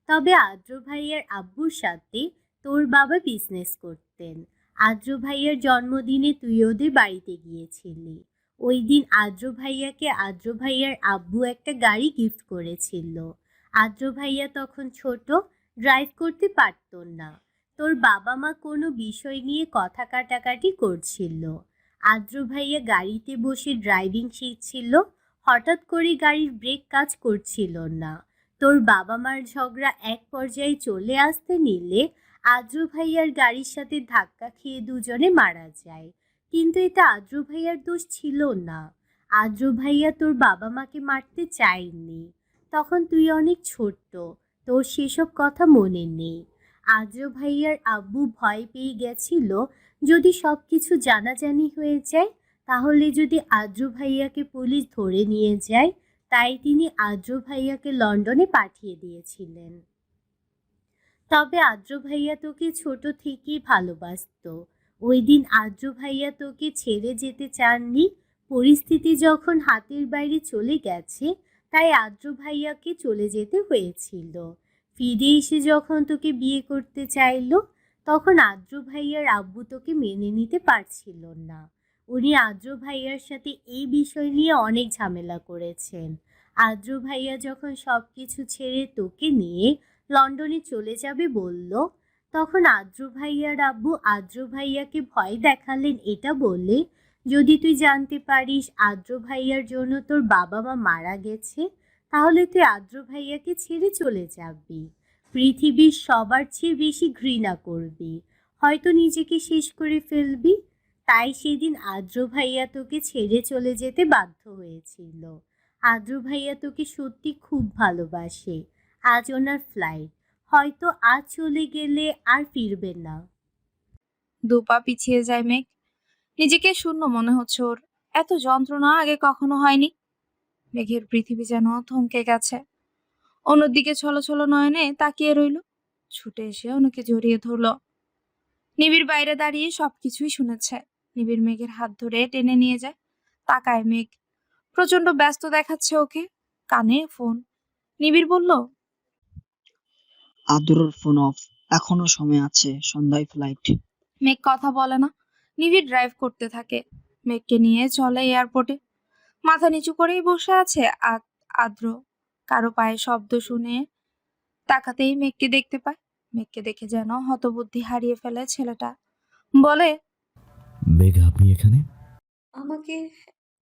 তবে আদ্র ভাইয়ার আব্বুর সাথে তোর বাবা বিজনেস করতেন। আদ্র ভাইয়ার জন্মদিনে তুই ওদের বাড়িতে গিয়েছিলি। ওই দিন আদ্র ভাইয়াকে আদ্র ভাইয়ার আব্বু একটা গাড়ি গিফট করেছিল। আদ্র ভাইয়া তখন ছোট, ড্রাইভ করতে পারতো না। তোর বাবা মা কোনো বিষয় নিয়ে কথা কাটাকাটি করছিল। আদ্র ভাইয়া গাড়িতে বসে ড্রাইভিং শিখছিল। হঠাৎ করে গাড়ির ব্রেক কাজ করছিল না। তোর বাবা মার ঝগড়া এক পর্যায়ে চলে আসতে নিলে আদ্র ভাইয়ার গাড়ির সাথে ধাক্কা খেয়ে দুজনে মারা যায়। কিন্তু এটা আদ্র ভাইয়ার দোষ ছিল না। আদ্র ভাইয়া তোর বাবা মাকে মারতে চায়নি। তখন তুই অনেক ছোট্ট, তোর সেসব কথা মনে নেই। আদ্র ভাইয়ার আব্বু ভয় পেয়ে গেছিল যদি সব কিছু জানাজানি হয়ে যায়, তাহলে যদি আদ্র ভাইয়াকে পুলিশ ধরে নিয়ে যায়, তাই তিনি আদ্র ভাইয়াকে লন্ডনে পাঠিয়ে দিয়েছিলেন। তবে আদ্র ভাইয়া তোকে ছোট থেকেই ভালোবাসতো। ওই দিন আদ্র ভাইয়া তোকে ছেড়ে যেতে চাননি। পরিস্থিতি যখন হাতের বাইরে চলে গেছে, তাই আদ্র ভাইয়াকে চলে যেতে হয়েছিল। ফিরে এসে যখন তোকে বিয়ে করতে চাইলো, তখন আদ্র ভাইয়ার আব্বু তোকে মেনে নিতে পারছিল না। উনি আদ্র ভাইয়ার সাথে এই বিষয় নিয়ে অনেক ঝামেলা করেছেন। আদ্র ভাইয়া যখন সব কিছু ছেড়ে তোকে নিয়ে লন্ডনে চলে যাবে বলল, তখন আদ্র ভাইয়ার আব্বু আদ্র ভাইয়াকে ভয় দেখালেন এটা বলে, যদি তুই জানতে পারিস আদ্র ভাইয়ার জন্য তোর বাবা মা মারা গেছে, তাহলে তুই আদ্র ভাইয়াকে ছেড়ে চলে যাবি। পৃথিবীর সবার চেয়ে বেশি ঘৃণা করবি, হয়তো নিজেকে শেষ করে ফেলবি। তাই সেদিন আদ্র ভাইয়া তোকে ছেড়ে চলে যেতে বাধ্য হয়েছিল। আদ্র ভাইয়া তোকে সত্যি খুব ভালোবাসে। আজ ওনার ফ্লাইট, হয়তো আজ চলে গেলে আর ফিরবে না। দুপা পিছিয়ে যায় মেঘ। নিজেকে শূন্য মনে হচ্ছে ওর। এত যন্ত্রণা আগে কখনো হয়নি। মেঘের পৃথিবী যেন থমকে গেছে। অনুর দিকে ছলো ছলো নয়নে তাকিয়ে রইল। ছুটে এসে অনুকে জড়িয়ে ধরল। নিবিড় বাইরে দাঁড়িয়ে সবকিছুই শুনেছে। নিবিড় মেঘের হাত ধরে টেনে নিয়ে যায়। তাকায় মেঘ। প্রচন্ড ব্যস্ত দেখাচ্ছে ওকে। কানে ফোন। নিবিড় বলল, আদরের ফোন অফ, এখনো সময় আছে, সন্ধ্যায় ফ্লাইট। মেঘ কথা বলে না। নিবিড় ড্রাইভ করতে থাকে। মেঘকে নিয়ে চলে এয়ারপোর্টে। মাথা নিচু করেই বসে আছে আদ্র। কারো পায়ে শব্দ শুনে তাকাতেই মেঘকে দেখতে পায়। মেঘকে দেখে যেন হতবুদ্ধি হারিয়ে ফেলে ছেলেটা। বলে, মেঘ, আপনি এখানে? আমাকে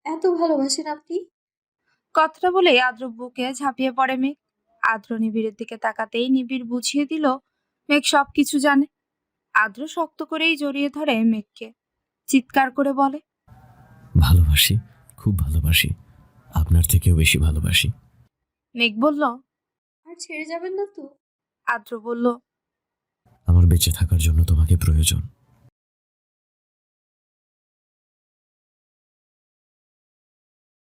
এত ভালোবাসেন আপনি? কথাটা বলে আদ্র বুকে ঝাঁপিয়ে পড়ে মেঘ। আদ্র নিবিড়ের দিকে তাকাতেই নিবিড় বুঝিয়ে দিল মেঘ সবকিছু জানে। আদ্র শক্ত করেই জড়িয়ে ধরে মেঘকে, চিৎকার করে বলে, ভালোবাসি, খুব ভালোবাসি, আপনার থেকেও বেশি ভালোবাসি। মেঘ বলল, আর ছেড়ে যাবেন না তো? আদ্র বলল, আমার বেঁচে থাকার জন্য তোমাকে প্রয়োজন।